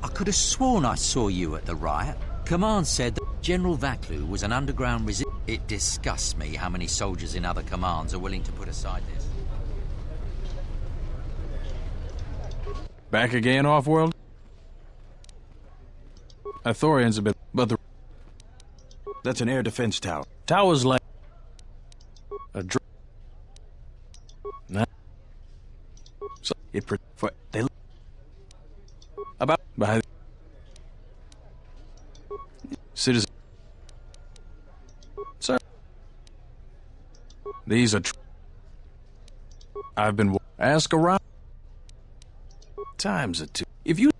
I could have sworn I saw you at the riot. Command said that General Vaklu was an underground It disgusts me how many soldiers in other commands are willing to put aside this. Back again, off-world? Ithorians have been... But the... That's an air defense tower. Tower's like... a nah. So it... For... They... About... Behind... Citizen... Sir... These are... I've been... Ask around... Times or two. If you...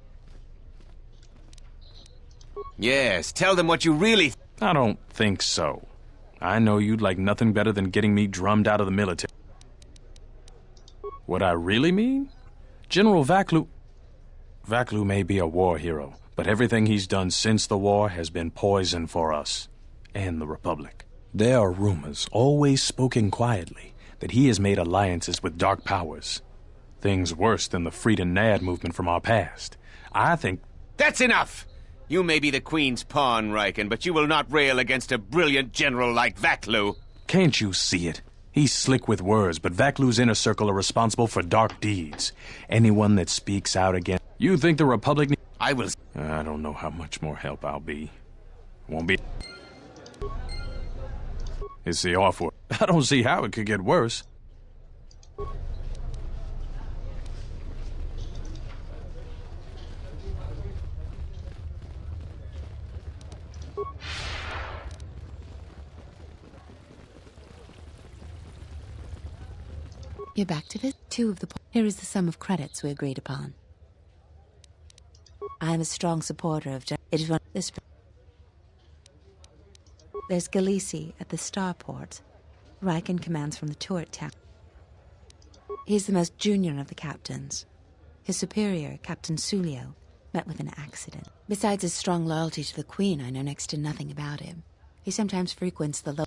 Yes, tell them what you really... I don't think so. I know you'd like nothing better than getting me drummed out of the military. What I really mean? General Vaklu... Vaklu may be a war hero, but everything he's done since the war has been poison for us and the Republic. There are rumors, always spoken quietly, that he has made alliances with dark powers. Things worse than the Freed and Nad movement from our past. I think... That's enough! You may be the Queen's pawn, Riken, but you will not rail against a brilliant general like Vaklu. Can't you see it? He's slick with words, but Vaklu's inner circle are responsible for dark deeds. Anyone that speaks out against... You think the Republic... I will... I don't know how much more help I'll be. Won't be... It's the off-world. I don't see how it could get worse. You're back to this? Two of the... Here is the sum of credits we agreed upon. I am a strong supporter of... It is one... This... There's Galisi at the starport. Riken commands from the turret tower. He's the most junior of the captains. His superior, Captain Sulio, met with an accident. Besides his strong loyalty to the Queen, I know next to nothing about him. He sometimes frequents the low...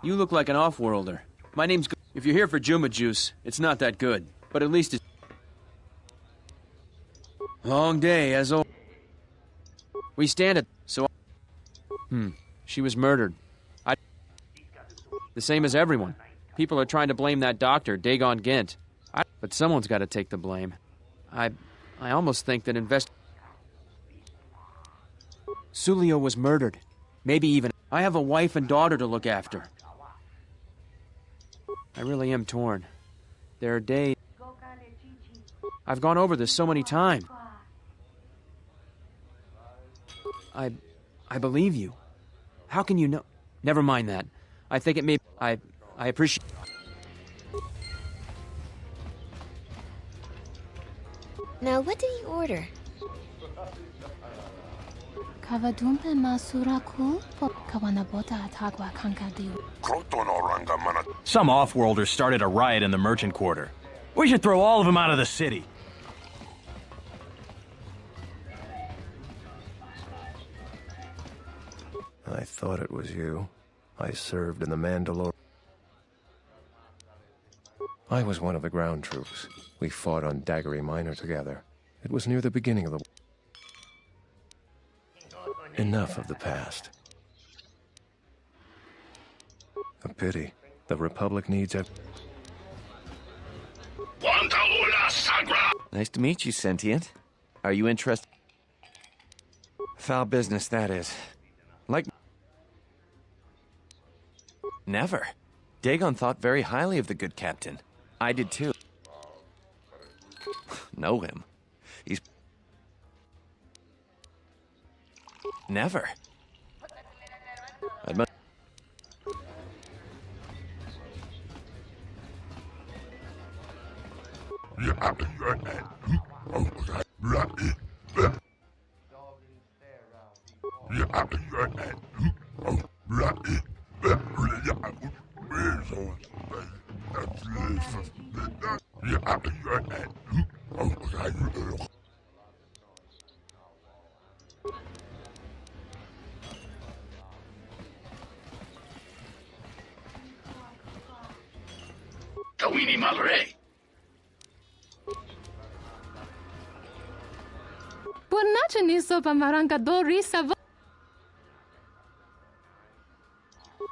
You look like an off-worlder. My name's... If you're here for Juma Juice, it's not that good. But at least it's... Long day, as always. We stand at... So... She was murdered. The same as everyone. People are trying to blame that doctor, Dagon Gent. But someone's got to take the blame. I almost think that Sulio was murdered. Maybe even... I have a wife and daughter to look after. I really am torn. There are days... I've gone over this so many times. I believe you. How can you know? Never mind that. I think it may... I appreciate... Now, what do you order? Kavadumpe masuraku kawanabota atagwa kankadiu. Some off-worlders started a riot in the merchant quarter. We should throw all of them out of the city. I thought it was you. I served in the Mandalore. I was one of the ground troops. We fought on Daggery Minor together. It was near the beginning of the... Enough of the past. A pity. The Republic needs a... Nice to meet you, Sentient. Are you interested? Foul business, that is. Like... Never. Dagon thought very highly of the good captain. I did too. Know him. He's... Never. I'd much... Kawini Malray. Pornace nisso pamaranga do risa.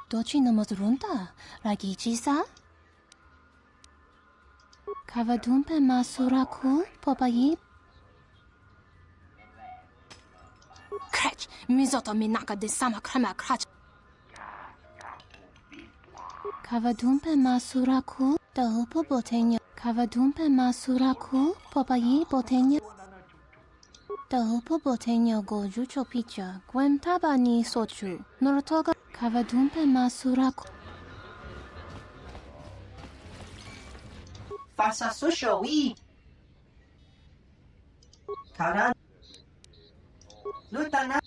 Dochi no mozrunta, ragichi sa? Kavadumpe masuraku, popayi. Krach, mizoto minaka de sama krema krach. Kavadumpe masuraku, da hupo botenya. Kavadumpe masuraku, popayi botenya. Da hupo botenya go jucho picha, gwentaba ni sochu. Norotoga, kavadumpe masuraku. Fasa susho, oui. Karan. Lutana.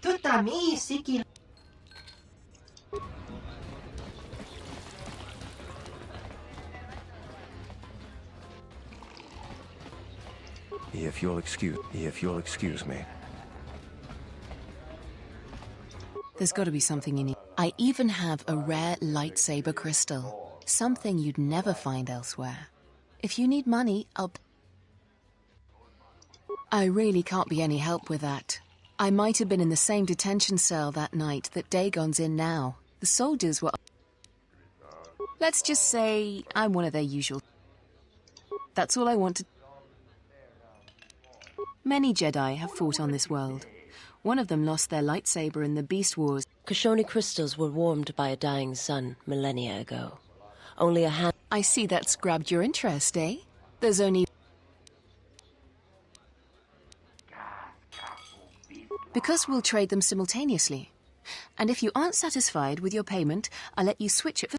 Tutami, siki. If you'll excuse me. There's got to be something in it. I even have a rare lightsaber crystal. Something you'd never find elsewhere. If you need money, I really can't be any help with that. I might have been in the same detention cell that night that Dagon's in now. The soldiers were... Let's just say I'm one of their usual... That's all I want to... Many Jedi have fought on this world. One of them lost their lightsaber in the Beast Wars. Koshoni crystals were warmed by a dying sun millennia ago. Only a hand... I see that's grabbed your interest, eh? There's only... Because we'll trade them simultaneously. And if you aren't satisfied with your payment, I'll let you switch it for...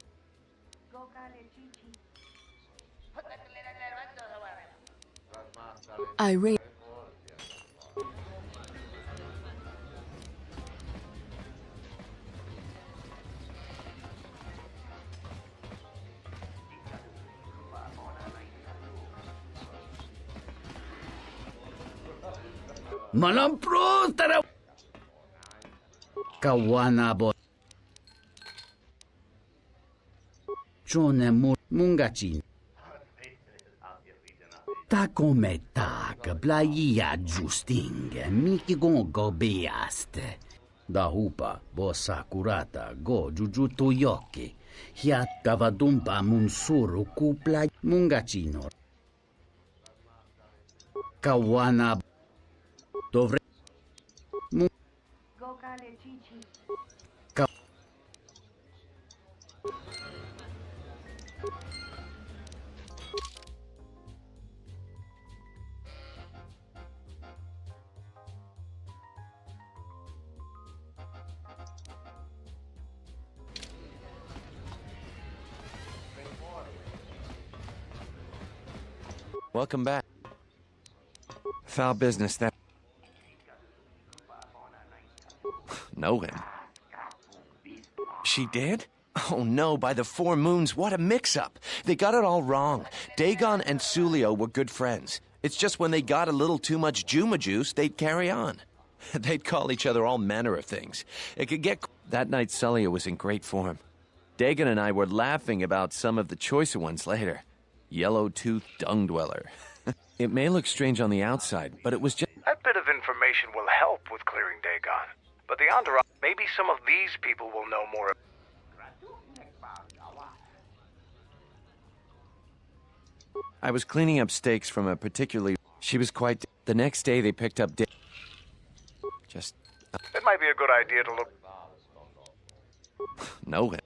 I really... Malampro tara. Kawanabo. Chone mungacin. Ta come tak, blaia justing, miki gongo beaste. Da hupa, bossa curata, go jujutu yoki. Hiat kavadumpa munsuru kupla mungacino. Kawana dovre Welcome back. Foul business, that... Know him? She did? Oh no, by the four moons, what a mix-up. They got it all wrong. Dagon and Sulio were good friends. It's just when they got a little too much Juma juice, they'd carry on. They'd call each other all manner of things. It could get... That night, Sulio was in great form. Dagon and I were laughing about some of the choicer ones later. Yellow-toothed dung dweller. It may look strange on the outside, but it was just... That bit of information will help with clearing Dagon. But the Entourage, maybe some of these people will know more. I was cleaning up steaks from a particularly... She was quite... The next day they picked up... Just... It might be a good idea to look... know him.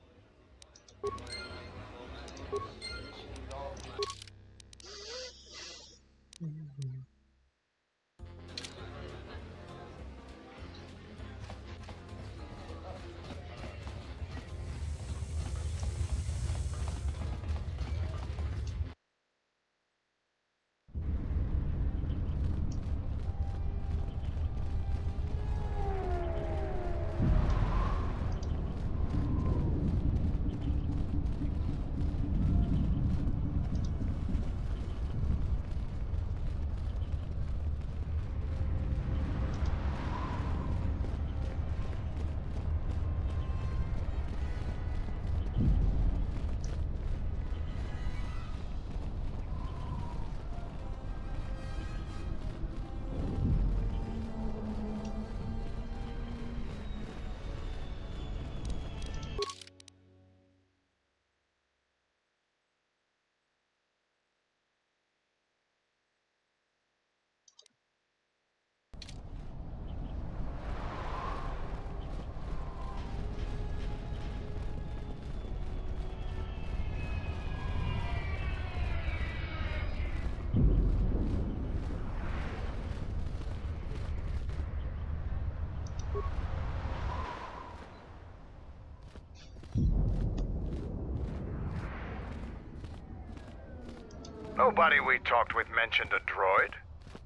Nobody we talked with mentioned a droid.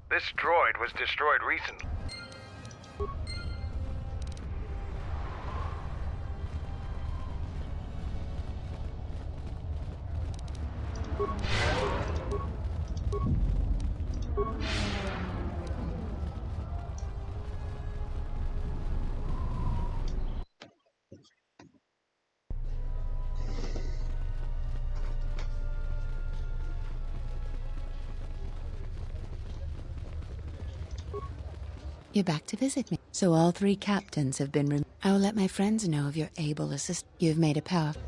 This droid was destroyed recently. You're back to visit me. So all 3 captains have been I will let my friends know of your able assist. You've made a powerful...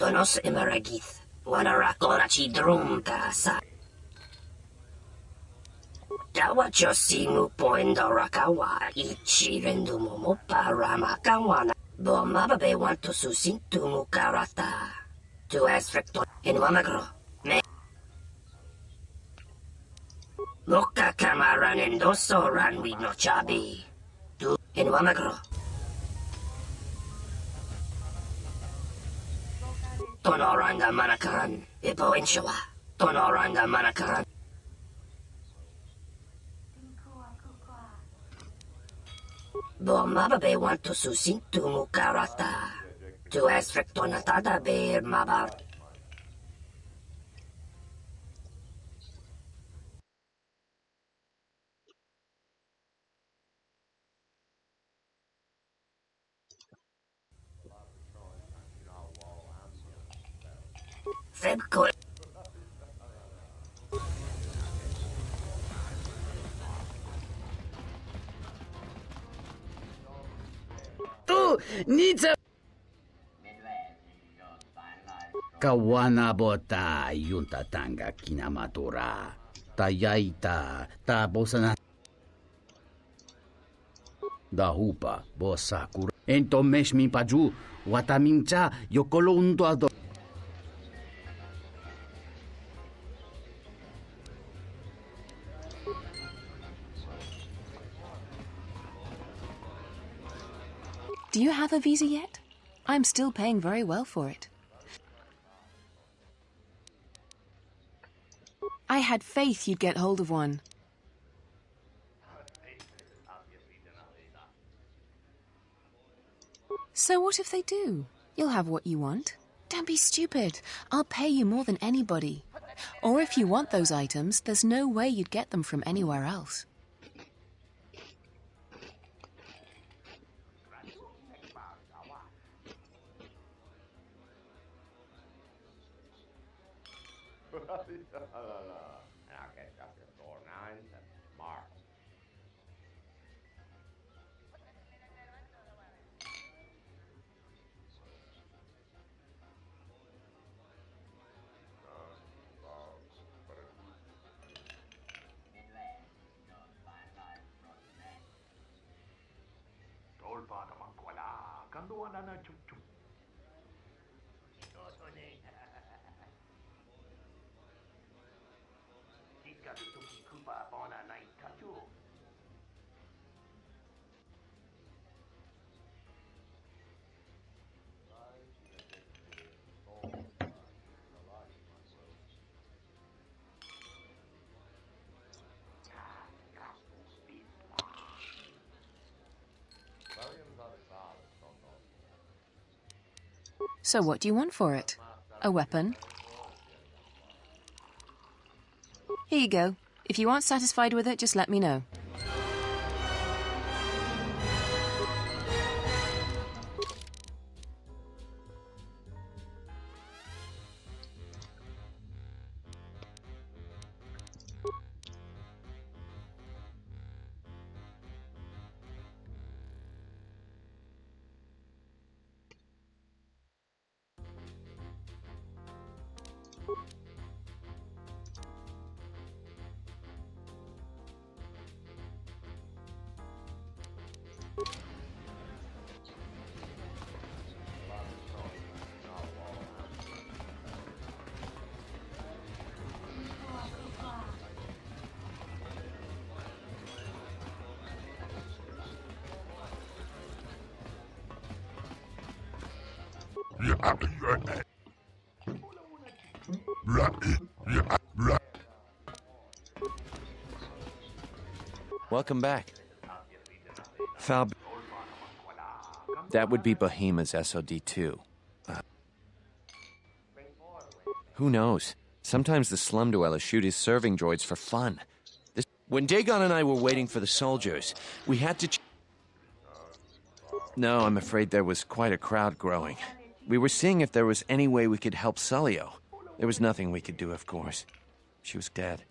Tonos Imaragith, Wanarakonachi Drumta Sa. Dawacho Simu Poindorakawa, Ichi Rendumomo Paramakawana, Bomababe want to Susin Tumukarata. To Esrector in Wamagro, Me. Moka Kamaran and Dosoran with no chabi. To in Wamagro. Tonoranga Manakaran, Ipo Inshawa, Tonoranga Manakaran. Bomababe want to Susin Tumukarata. To Esrectonatada Bear Mabar. Febco. Tu, Nitsa! Kawana bota yunta tanga kinamatura. Tayaita, tabosana. Dahupa, bosa kura. Entomesh mi paju, watamincha, yokolondo ado. Do you have a visa yet? I'm still paying very well for it. I had faith you'd get hold of one. So what if they do? You'll have what you want. Don't be stupid. I'll pay you more than anybody. Or if you want those items, there's no way you'd get them from anywhere else. So what do you want for it? A weapon? Here you go. If you aren't satisfied with it, just let me know. Welcome back. Fal... That would be Bohema's SOD-2. Who knows? Sometimes the slum dwellers shoot his serving droids for fun. When Dagon and I were waiting for the soldiers, we had to... No, I'm afraid there was quite a crowd growing. We were seeing if there was any way we could help Sulio. There was nothing we could do, of course. She was dead.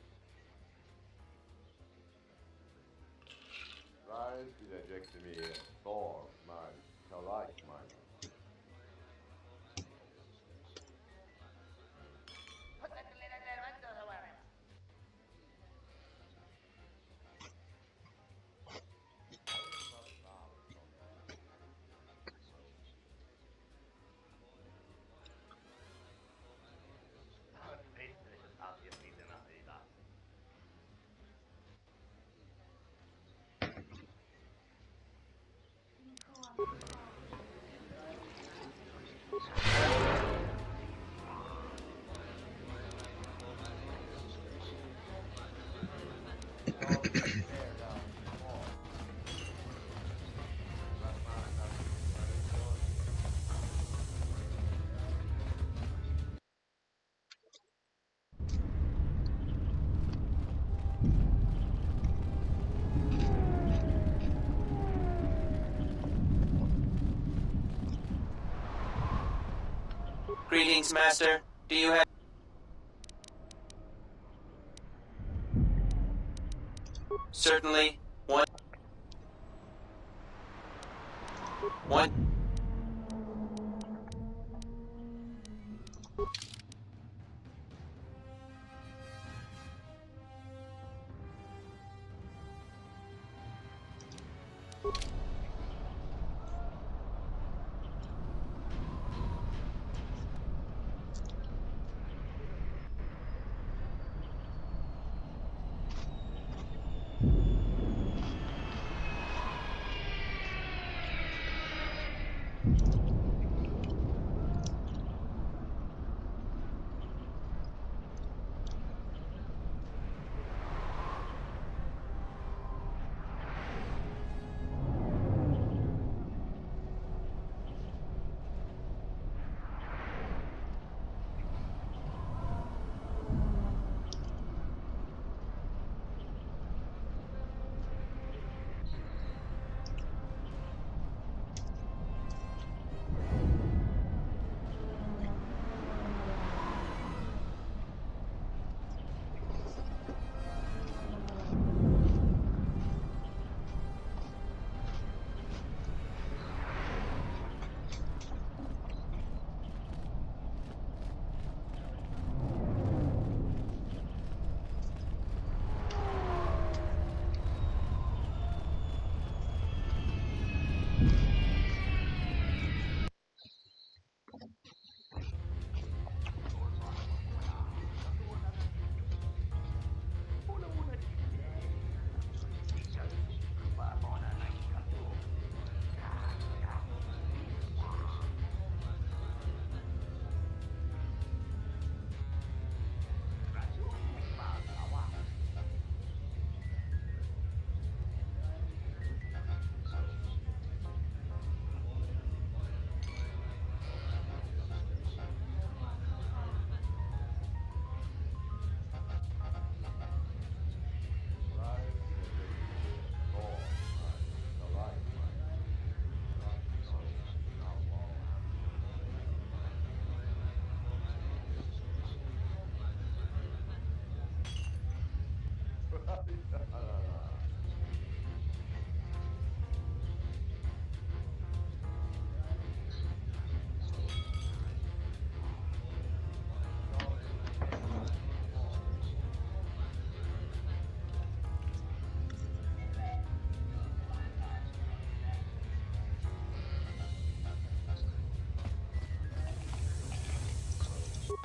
Greetings, Master. Do you have... Certainly. One...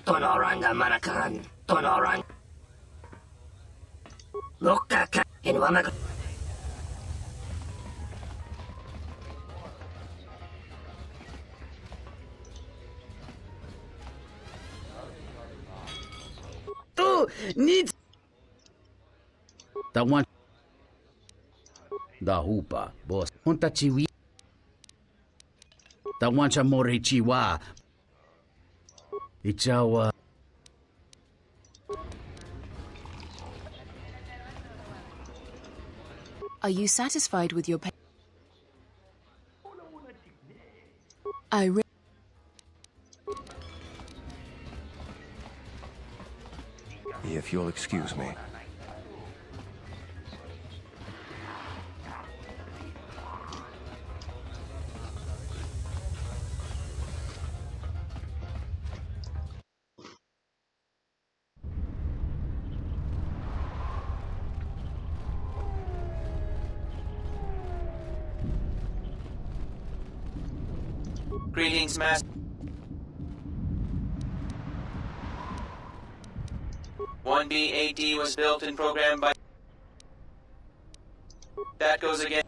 Tonoranga Manakan, Tonorang. Lokaka in Wamak. Tu needs the one the hoopa boss unta chiwi the one chamori chiwa ichawa. Are you satisfied with your pay? If you'll excuse me. Greetings, Master. 1B-AD was built and programmed by... That goes again.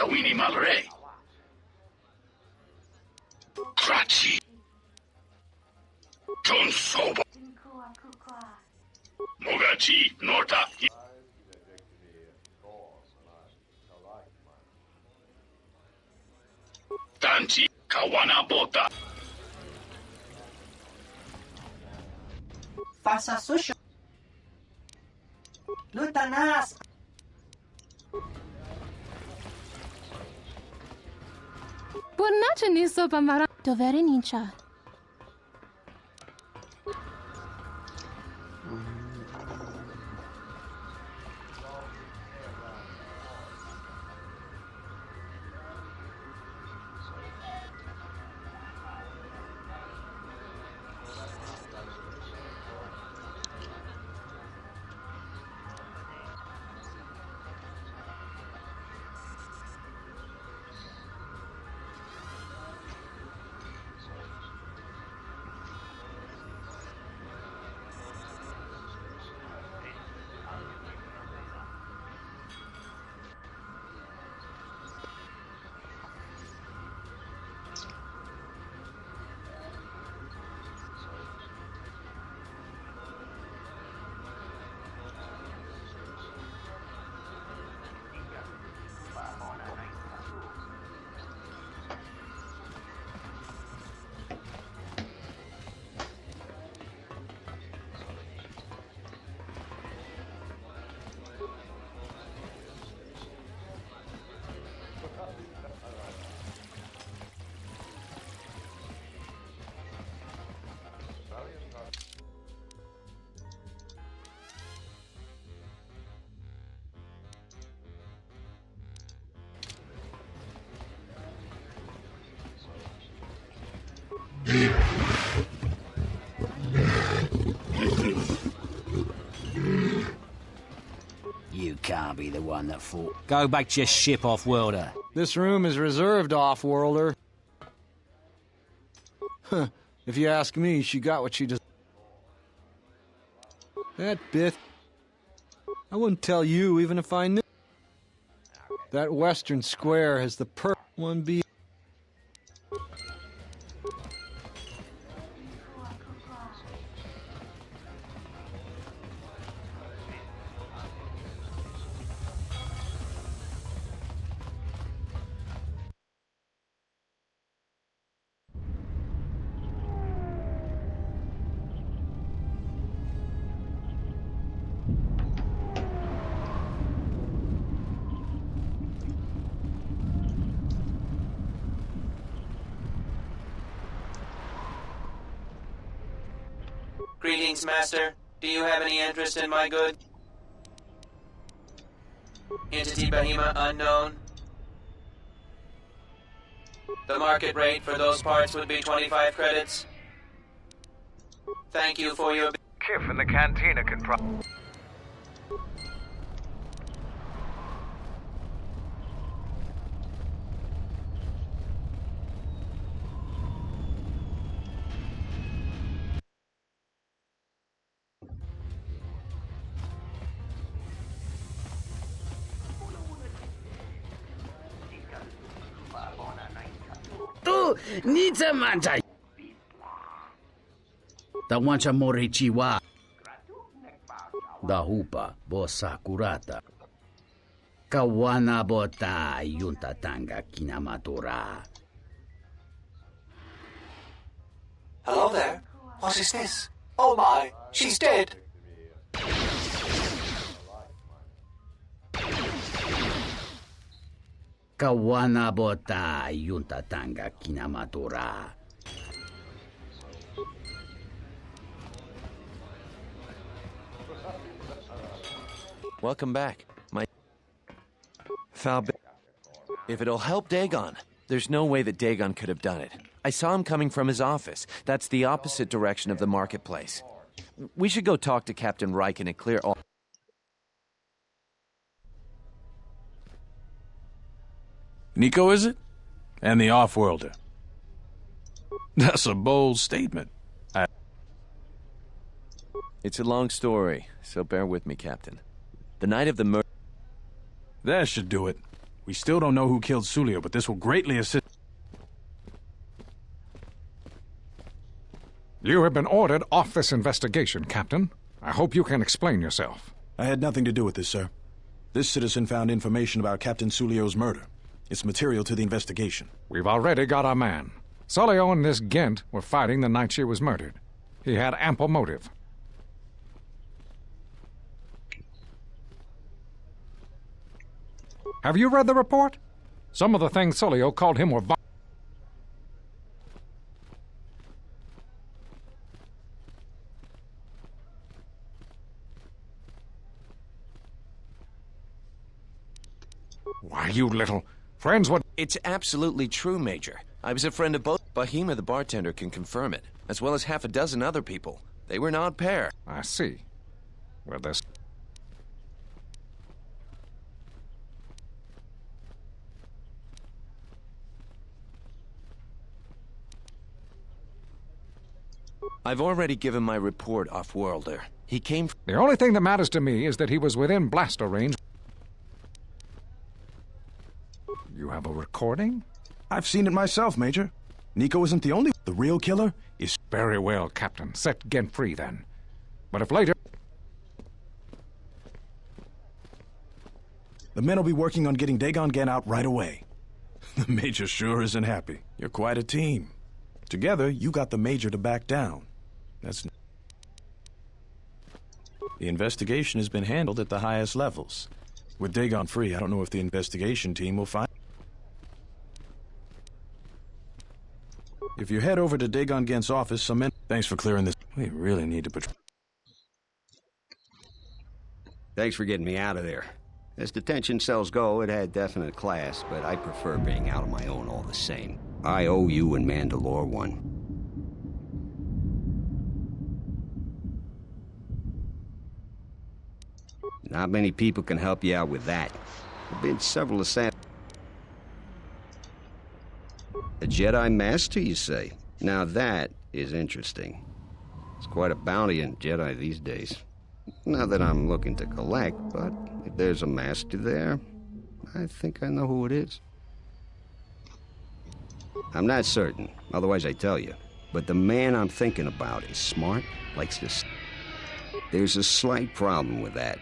Kawini Malre. Krachi. John Soba. Mogachi Nota. Tanchi Kawana Bota. Fasa Susho. Lutanas. Buonace nisso pamara. Dovere nincha. You can't be the one that fought. Go back to your ship, off-worlder. This room is reserved, off-worlder. Huh. If you ask me, she got what she deserved. That bit. I wouldn't tell you even if I knew. That western square has the perfect one be. Greetings, Master. Do you have any interest in my good? Entity Bahima unknown. The market rate for those parts would be 25 credits. Thank you for your... Kif in the cantina can Tu nita manta. Tawancha morichiwa. Dahupa bosa kurata. Kawana bota yunta tanga kinamatura. Hello there. What is this? Oh my, she's dead. Kawana bota yunta tanga kinamatura. Welcome back. If it'll help Dagon. There's no way that Dagon could have done it. I saw him coming from his office. That's the opposite direction of the marketplace. We should go talk to Captain Riken and clear all... Nico, is it? And the off-worlder. That's a bold statement. It's a long story, so bear with me, Captain. The night of the murder... That should do it. We still don't know who killed Sulio, but this will greatly assist. You have been ordered off this investigation, Captain. I hope you can explain yourself. I had nothing to do with this, sir. This citizen found information about Captain Sulio's murder. It's material to the investigation. We've already got our man. Sulio and this Gent were fighting the night she was murdered. He had ample motive. Have you read the report? Some of the things Sulio called him were Why, you little... Friends would... It's absolutely true, Major. I was a friend of both. Bahima the bartender can confirm it, as well as half a dozen other people. They were an odd pair. I see. Well, this... I've already given my report, Off-Worlder. He came... The only thing that matters to me is that he was within blaster range. You have a recording? I've seen it myself, Major. Nico isn't the only... The real killer is... Very well, Captain. Set Gent free, then. But if later... The men will be working on getting Dagon Gent out right away. The Major sure isn't happy. You're quite a team. Together, you got the Major to back down. That's... The investigation has been handled at the highest levels. With Dagon free, I don't know if the investigation team will find... If you head over to Dagon Gent's office, some men... Thanks for clearing this. We really need to patrol... Thanks for getting me out of there. As detention cells go, it had definite class, but I prefer being out on my own all the same. I owe you and Mandalore one. Not many people can help you out with that. There have been several assassins. A Jedi Master, you say? Now that is interesting. It's quite a bounty in Jedi these days. Not that I'm looking to collect, but if there's a Master there, I think I know who it is. I'm not certain, otherwise I'd tell you. But the man I'm thinking about is smart, likes to... There's a slight problem with that.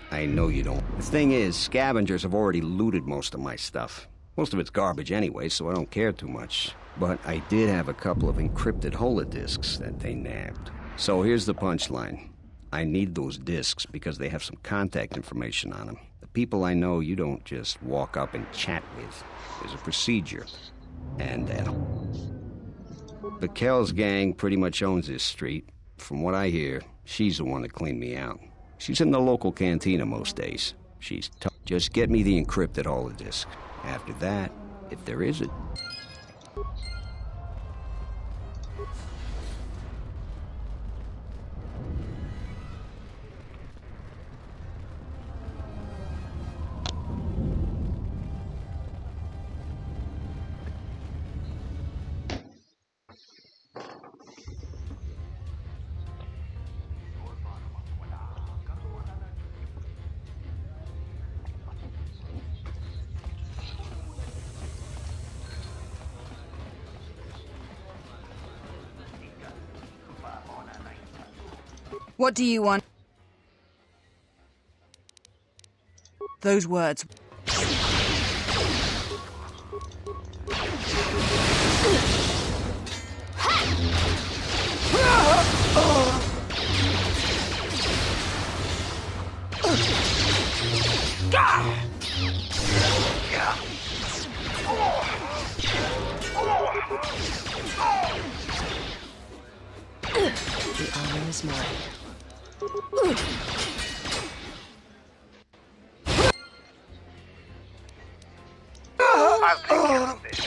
I know you don't. The thing is, scavengers have already looted most of my stuff. Most of it's garbage anyway, so I don't care too much. But I did have a couple of encrypted holodisks that they nabbed. So here's the punchline. I need those disks because they have some contact information on them. The people I know you don't just walk up and chat with. There's a procedure. And Bakel's gang pretty much owns this street. From what I hear, she's the one that cleaned me out. She's in the local cantina most days. She's tough. Just get me the encrypted holodisk. After that, if there is it... What do you want? Those words. The honor is mine. I'll take care of this.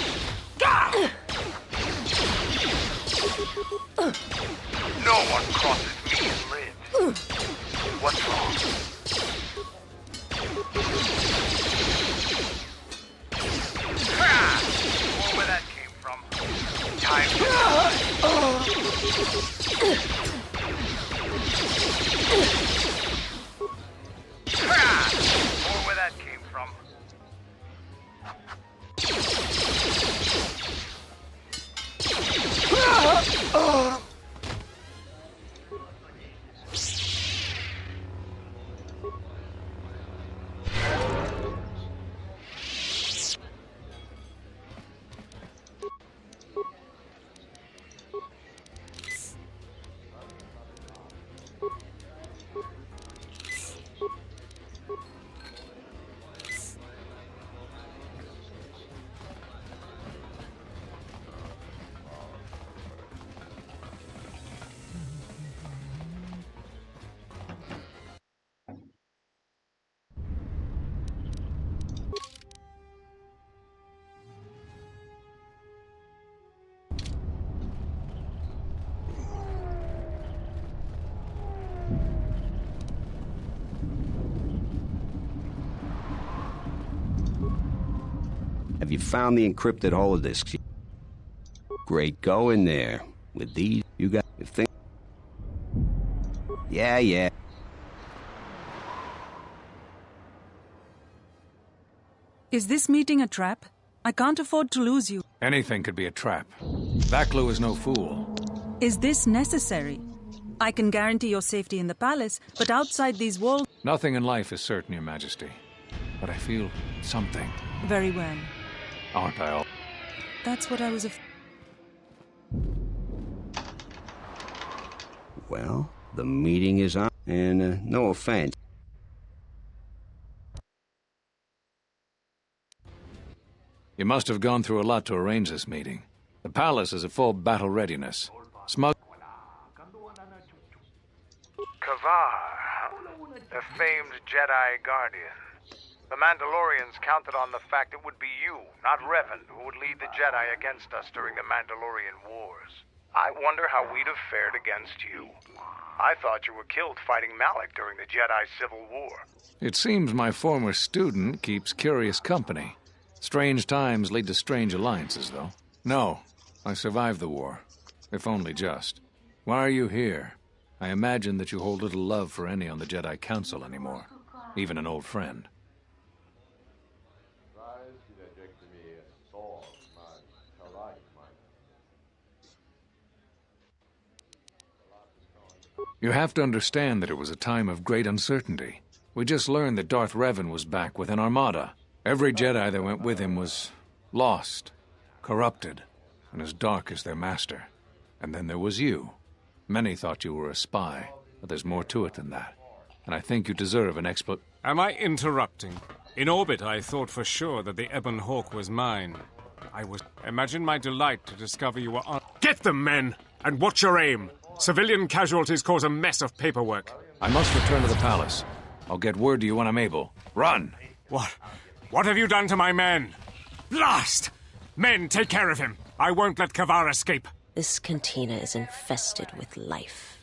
No one crosses me and lives. What's wrong? Where that came from? Time to where that came from. Have you found the encrypted holodisks? Great, go in there. With these, you got the thing. Yeah. Is this meeting a trap? I can't afford to lose you. Anything could be a trap. Vaklu is no fool. Is this necessary? I can guarantee your safety in the palace, but outside these walls... Nothing in life is certain, Your Majesty. But I feel something. Very well. Aren't I all? That's what I was Well, the meeting is on, and no offense. You must have gone through a lot to arrange this meeting. The palace is at full battle readiness. Kavar, the famed Jedi Guardian. The Mandalorians counted on the fact it would be you, not Revan, who would lead the Jedi against us during the Mandalorian Wars. I wonder how we'd have fared against you. I thought you were killed fighting Malak during the Jedi Civil War. It seems my former student keeps curious company. Strange times lead to strange alliances, though. No, I survived the war. If only just. Why are you here? I imagine that you hold little love for any on the Jedi Council anymore. Even an old friend. You have to understand that it was a time of great uncertainty. We just learned that Darth Revan was back with an armada. Every Jedi that went with him was lost, corrupted, and as dark as their master. And then there was you. Many thought you were a spy, but there's more to it than that. And I think you deserve an explanation. Am I interrupting? In orbit, I thought for sure that the Ebon Hawk was mine. Imagine my delight to discover you were on... Get them, men! And watch your aim! Civilian casualties cause a mess of paperwork. I must return to the palace. I'll get word to you when I'm able. Run! What have you done to my men? Blast! Men, take care of him. I won't let Kavar escape. This cantina is infested with life.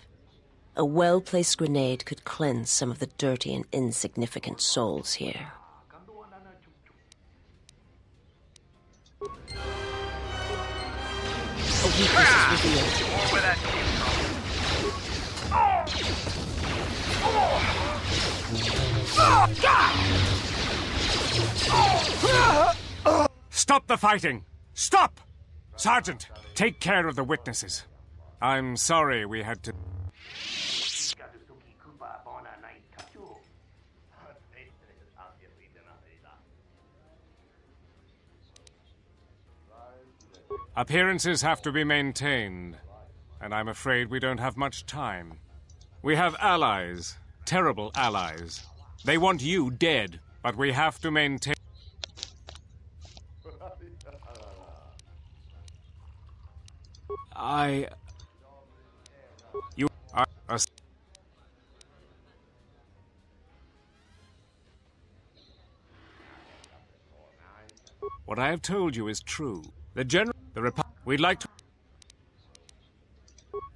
A well-placed grenade could cleanse some of the dirty and insignificant souls here. A weakness is revealed. Where that came from. Stop the fighting! Stop! Sergeant, take care of the witnesses. I'm sorry we had to... Appearances have to be maintained, and I'm afraid we don't have much time. We have allies, terrible allies. They want you dead, but we have to maintain... You are... What I have told you is true. We'd like to...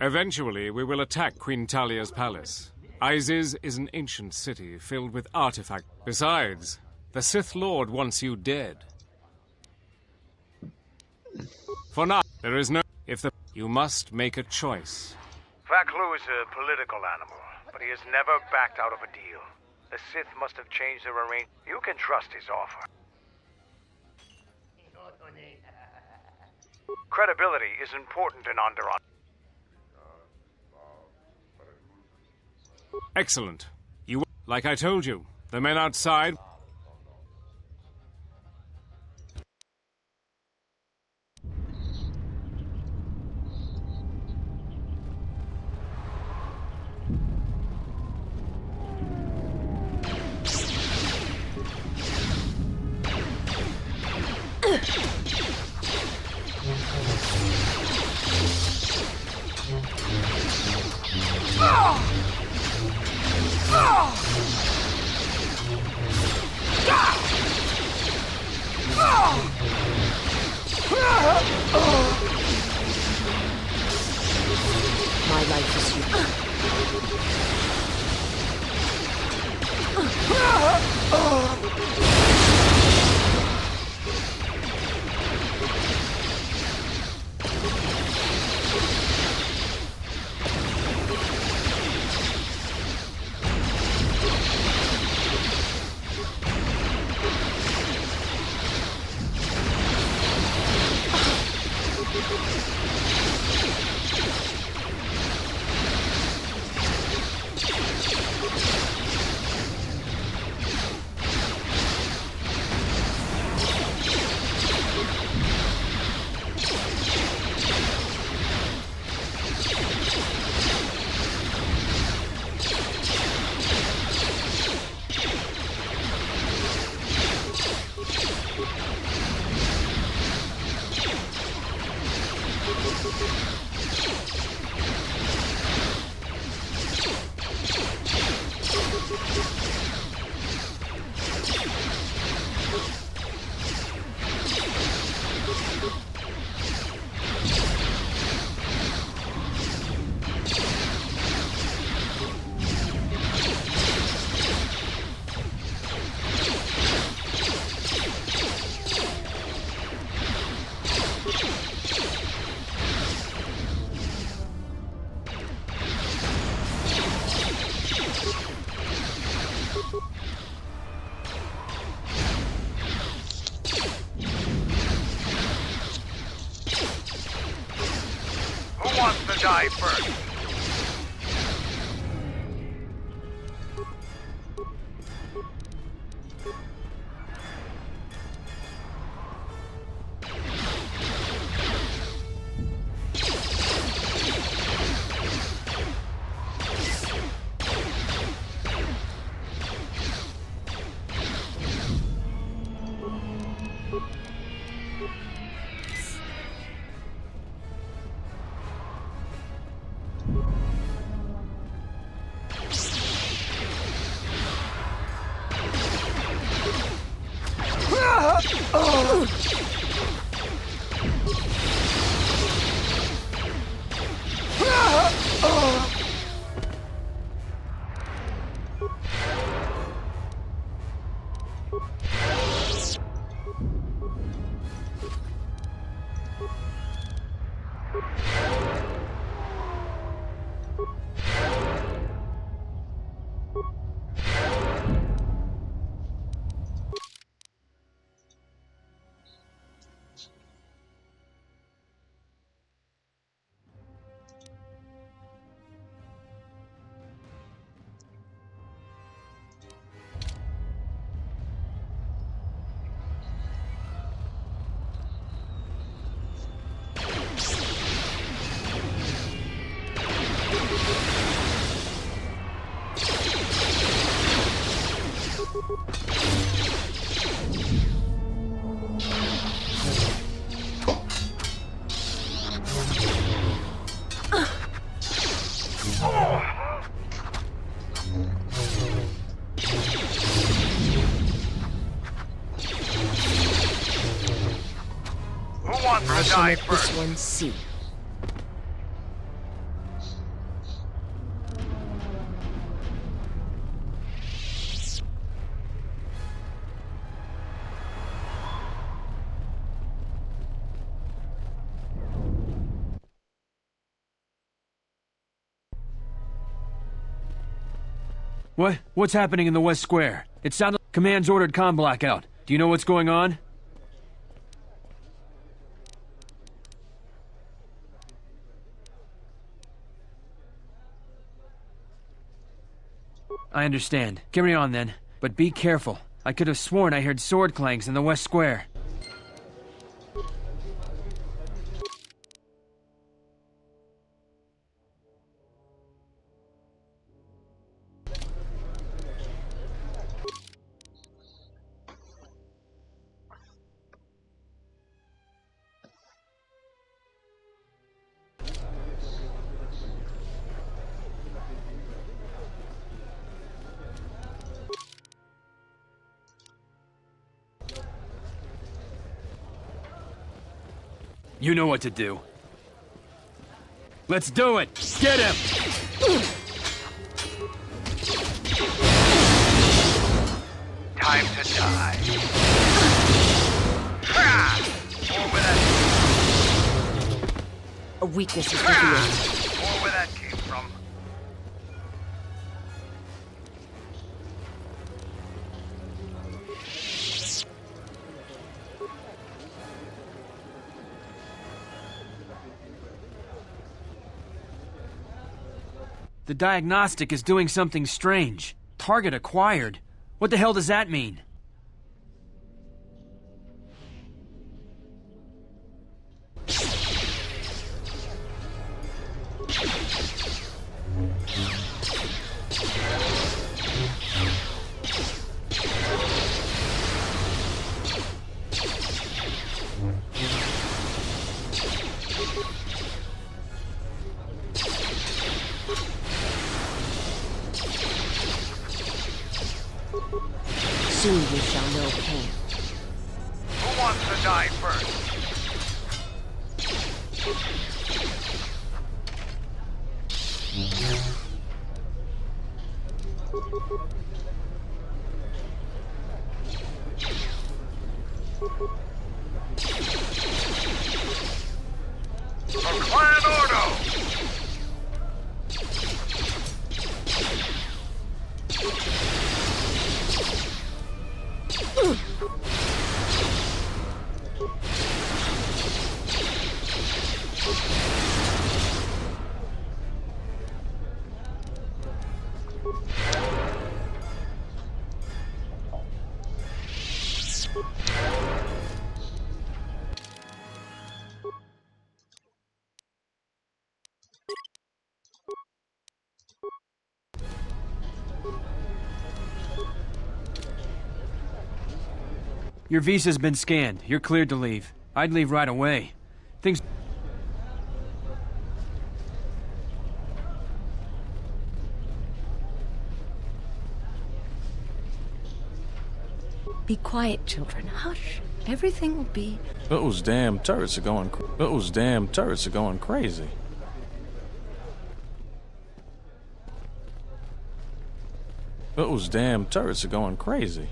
Eventually, we will attack Queen Talia's palace. Isis is an ancient city filled with artifacts. Besides, the Sith Lord wants you dead. For now, there is no... You must make a choice. Vaklu is a political animal, but he has never backed out of a deal. The Sith must have changed their arrangement. You can trust his offer. Credibility is important in Onderon. Excellent. Like I told you, the men outside... My life is Who wants to die first? Who wants I to shall die make first? this one see. What's happening in the West Square? It sounded like Command's ordered comm blackout. Do you know what's going on? I understand. Carry on then. But be careful. I could have sworn I heard sword clangs in the West Square. You know what to do. Let's do it! Get him! Time to die. Over that. A weakness is revealed. Where that came from. The diagnostic is doing something strange. Target acquired. What the hell does that mean? Soon we shall know pain. Who wants to die first? For Clan Ordo! Your visa's been scanned. You're cleared to leave. I'd leave right away. Things... Be quiet, children. Hush. Everything will be... Those damn turrets are going... Those damn turrets are going crazy. Those damn turrets are going crazy.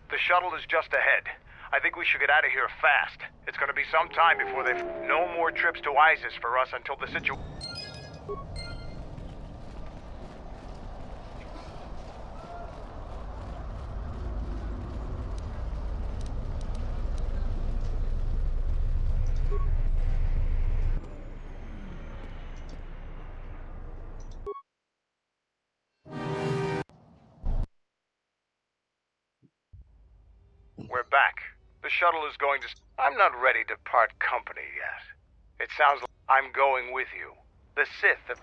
The shuttle is just ahead. I think we should get out of here fast. It's gonna be some time before they've... No more trips to ISIS for us until the situation... We're back. The shuttle is going to... I'm not ready to part company yet. It sounds like I'm going with you. The Sith have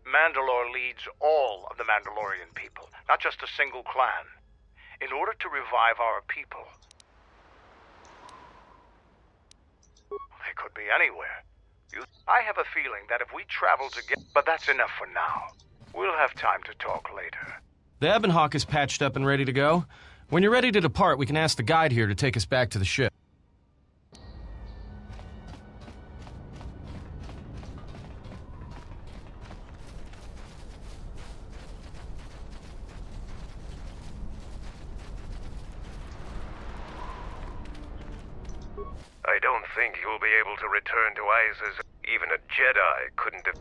Mandalore leads all of the Mandalorian people, not just a single clan. In order to revive our people, they could be anywhere. I have a feeling that if we travel together... But that's enough for now. We'll have time to talk later. The Ebon Hawk is patched up and ready to go. When you're ready to depart, we can ask the guide here to take us back to the ship. I don't think you'll be able to return to ISIS. Even a Jedi couldn't have...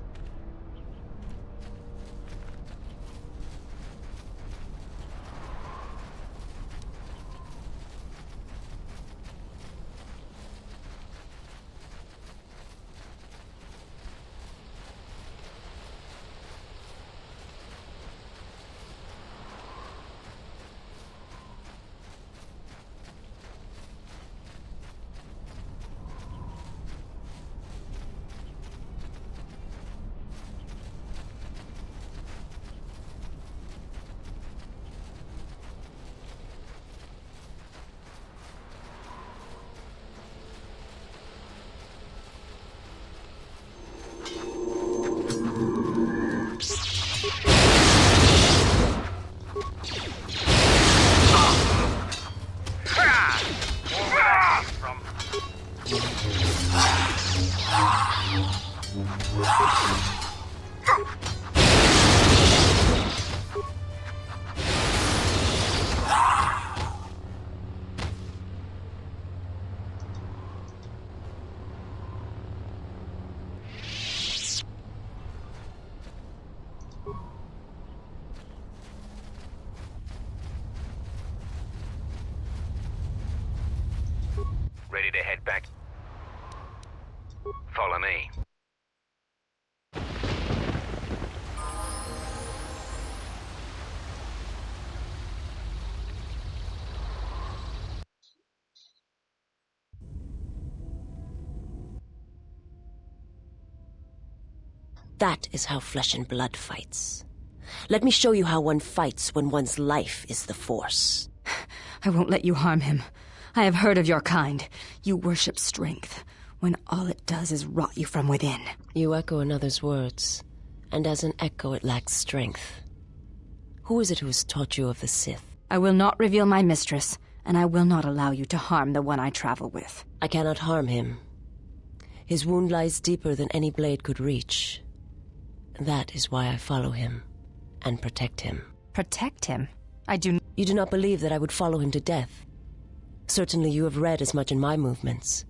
Ready to head back? Follow me. That is how flesh and blood fights. Let me show you how one fights when one's life is the Force. I won't let you harm him. I have heard of your kind. You worship strength, when all it does is rot you from within. You echo another's words, and as an echo it lacks strength. Who is it who has taught you of the Sith? I will not reveal my mistress, and I will not allow you to harm the one I travel with. I cannot harm him. His wound lies deeper than any blade could reach. That is why I follow him, and protect him. Protect him? You do not believe that I would follow him to death. Certainly you have read as much in my movements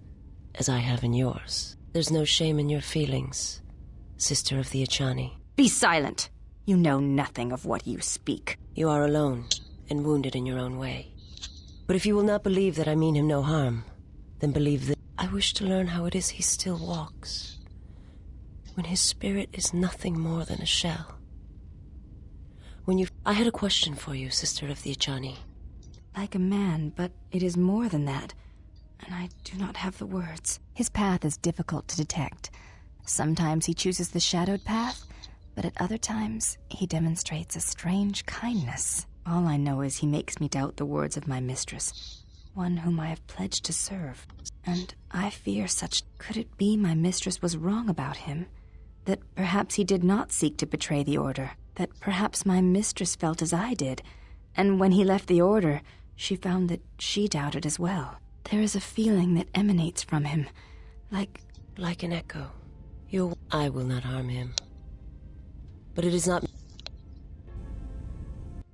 as I have in yours. There's no shame in your feelings, sister of the Echani. Be silent! You know nothing of what you speak. You are alone, and wounded in your own way. But if you will not believe that I mean him no harm, then believe that I wish to learn how it is he still walks, when his spirit is nothing more than a shell. I had a question for you, sister of the Echani. Like a man, but it is more than that, and I do not have the words. His path is difficult to detect. Sometimes he chooses the shadowed path, but at other times he demonstrates a strange kindness. All I know is he makes me doubt the words of my mistress, one whom I have pledged to serve. And I fear such... Could it be my mistress was wrong about him? That perhaps he did not seek to betray the Order? That perhaps my mistress felt as I did, and when he left the Order, she found that she doubted as well. There is a feeling that emanates from him, like an echo. I will not harm him. But it is not...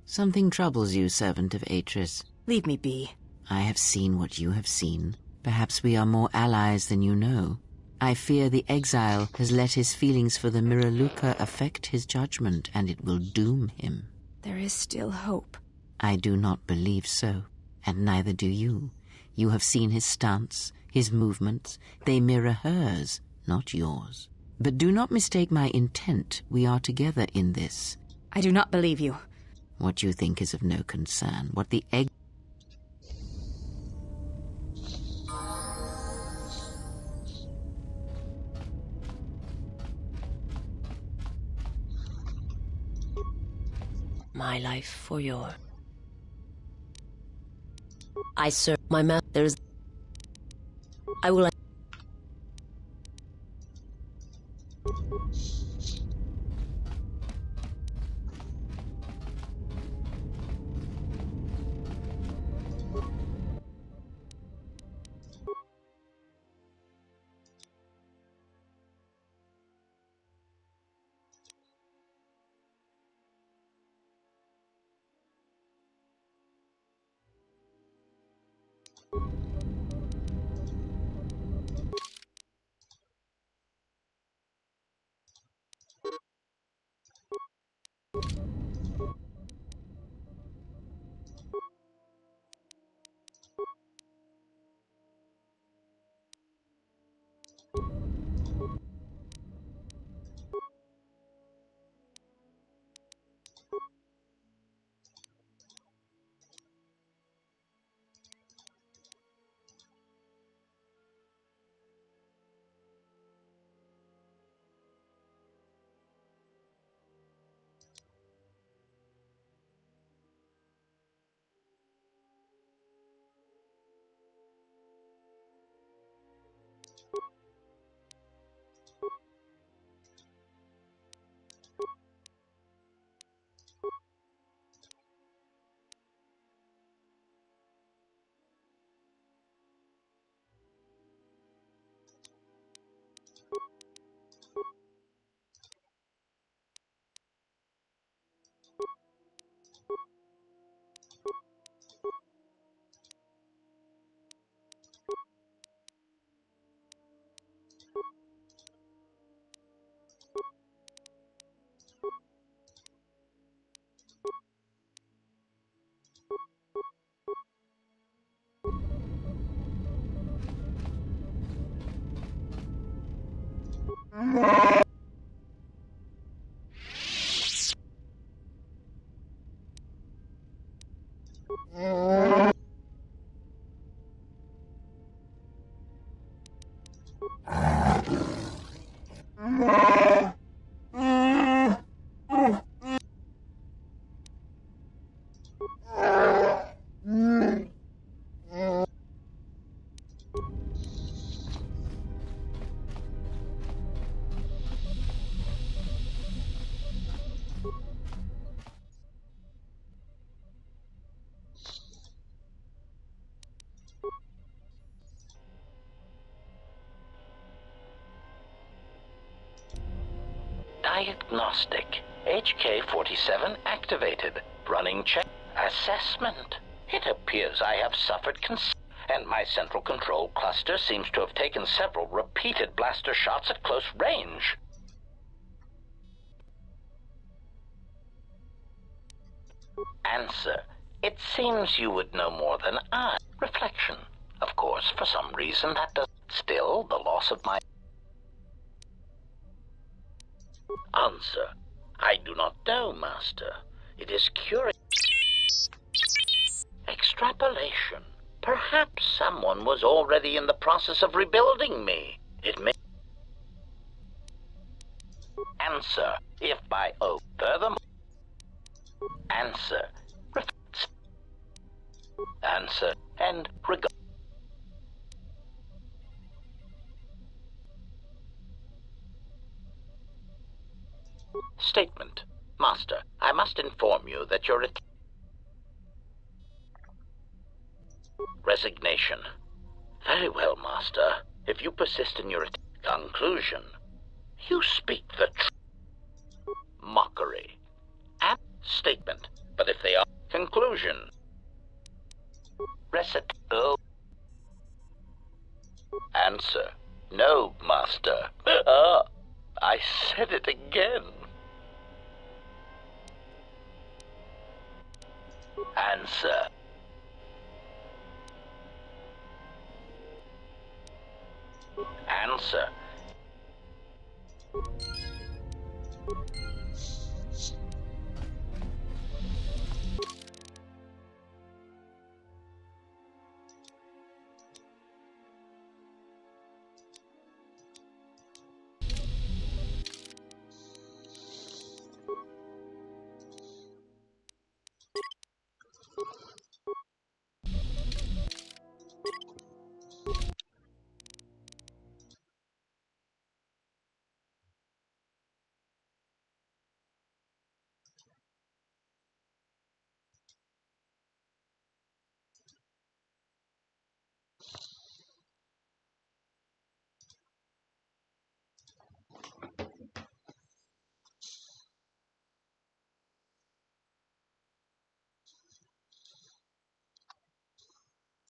Something troubles you, servant of Atris. Leave me be. I have seen what you have seen. Perhaps we are more allies than you know. I fear the exile has let his feelings for the Miraluka affect his judgment, and it will doom him. There is still hope. I do not believe so, and neither do you. You have seen his stance, his movements. They mirror hers, not yours. But do not mistake my intent. We are together in this. I do not believe you. What you think is of no concern. What the egg... My life for your... I serve my master. I will... Diagnostic. HK-47 activated. Running check. Assessment. It appears I have suffered and my central control cluster seems to have taken several repeated blaster shots at close range. Answer. It seems you would know more than I. Reflection. Of course, for some reason that does. Still, the loss of my... Answer. I do not know, Master. It is curious. Extrapolation. Perhaps someone was already in the process of rebuilding me. It may... Answer. If by O. Furthermore... Answer. Answer. And regard... Statement. Master, I must inform you that your... Resignation. Very well, Master. If you persist in your conclusion, you speak the truth. Mockery. And statement. But if they are... Conclusion. Oh. Answer. No, Master. I said it again. Answer. Answer.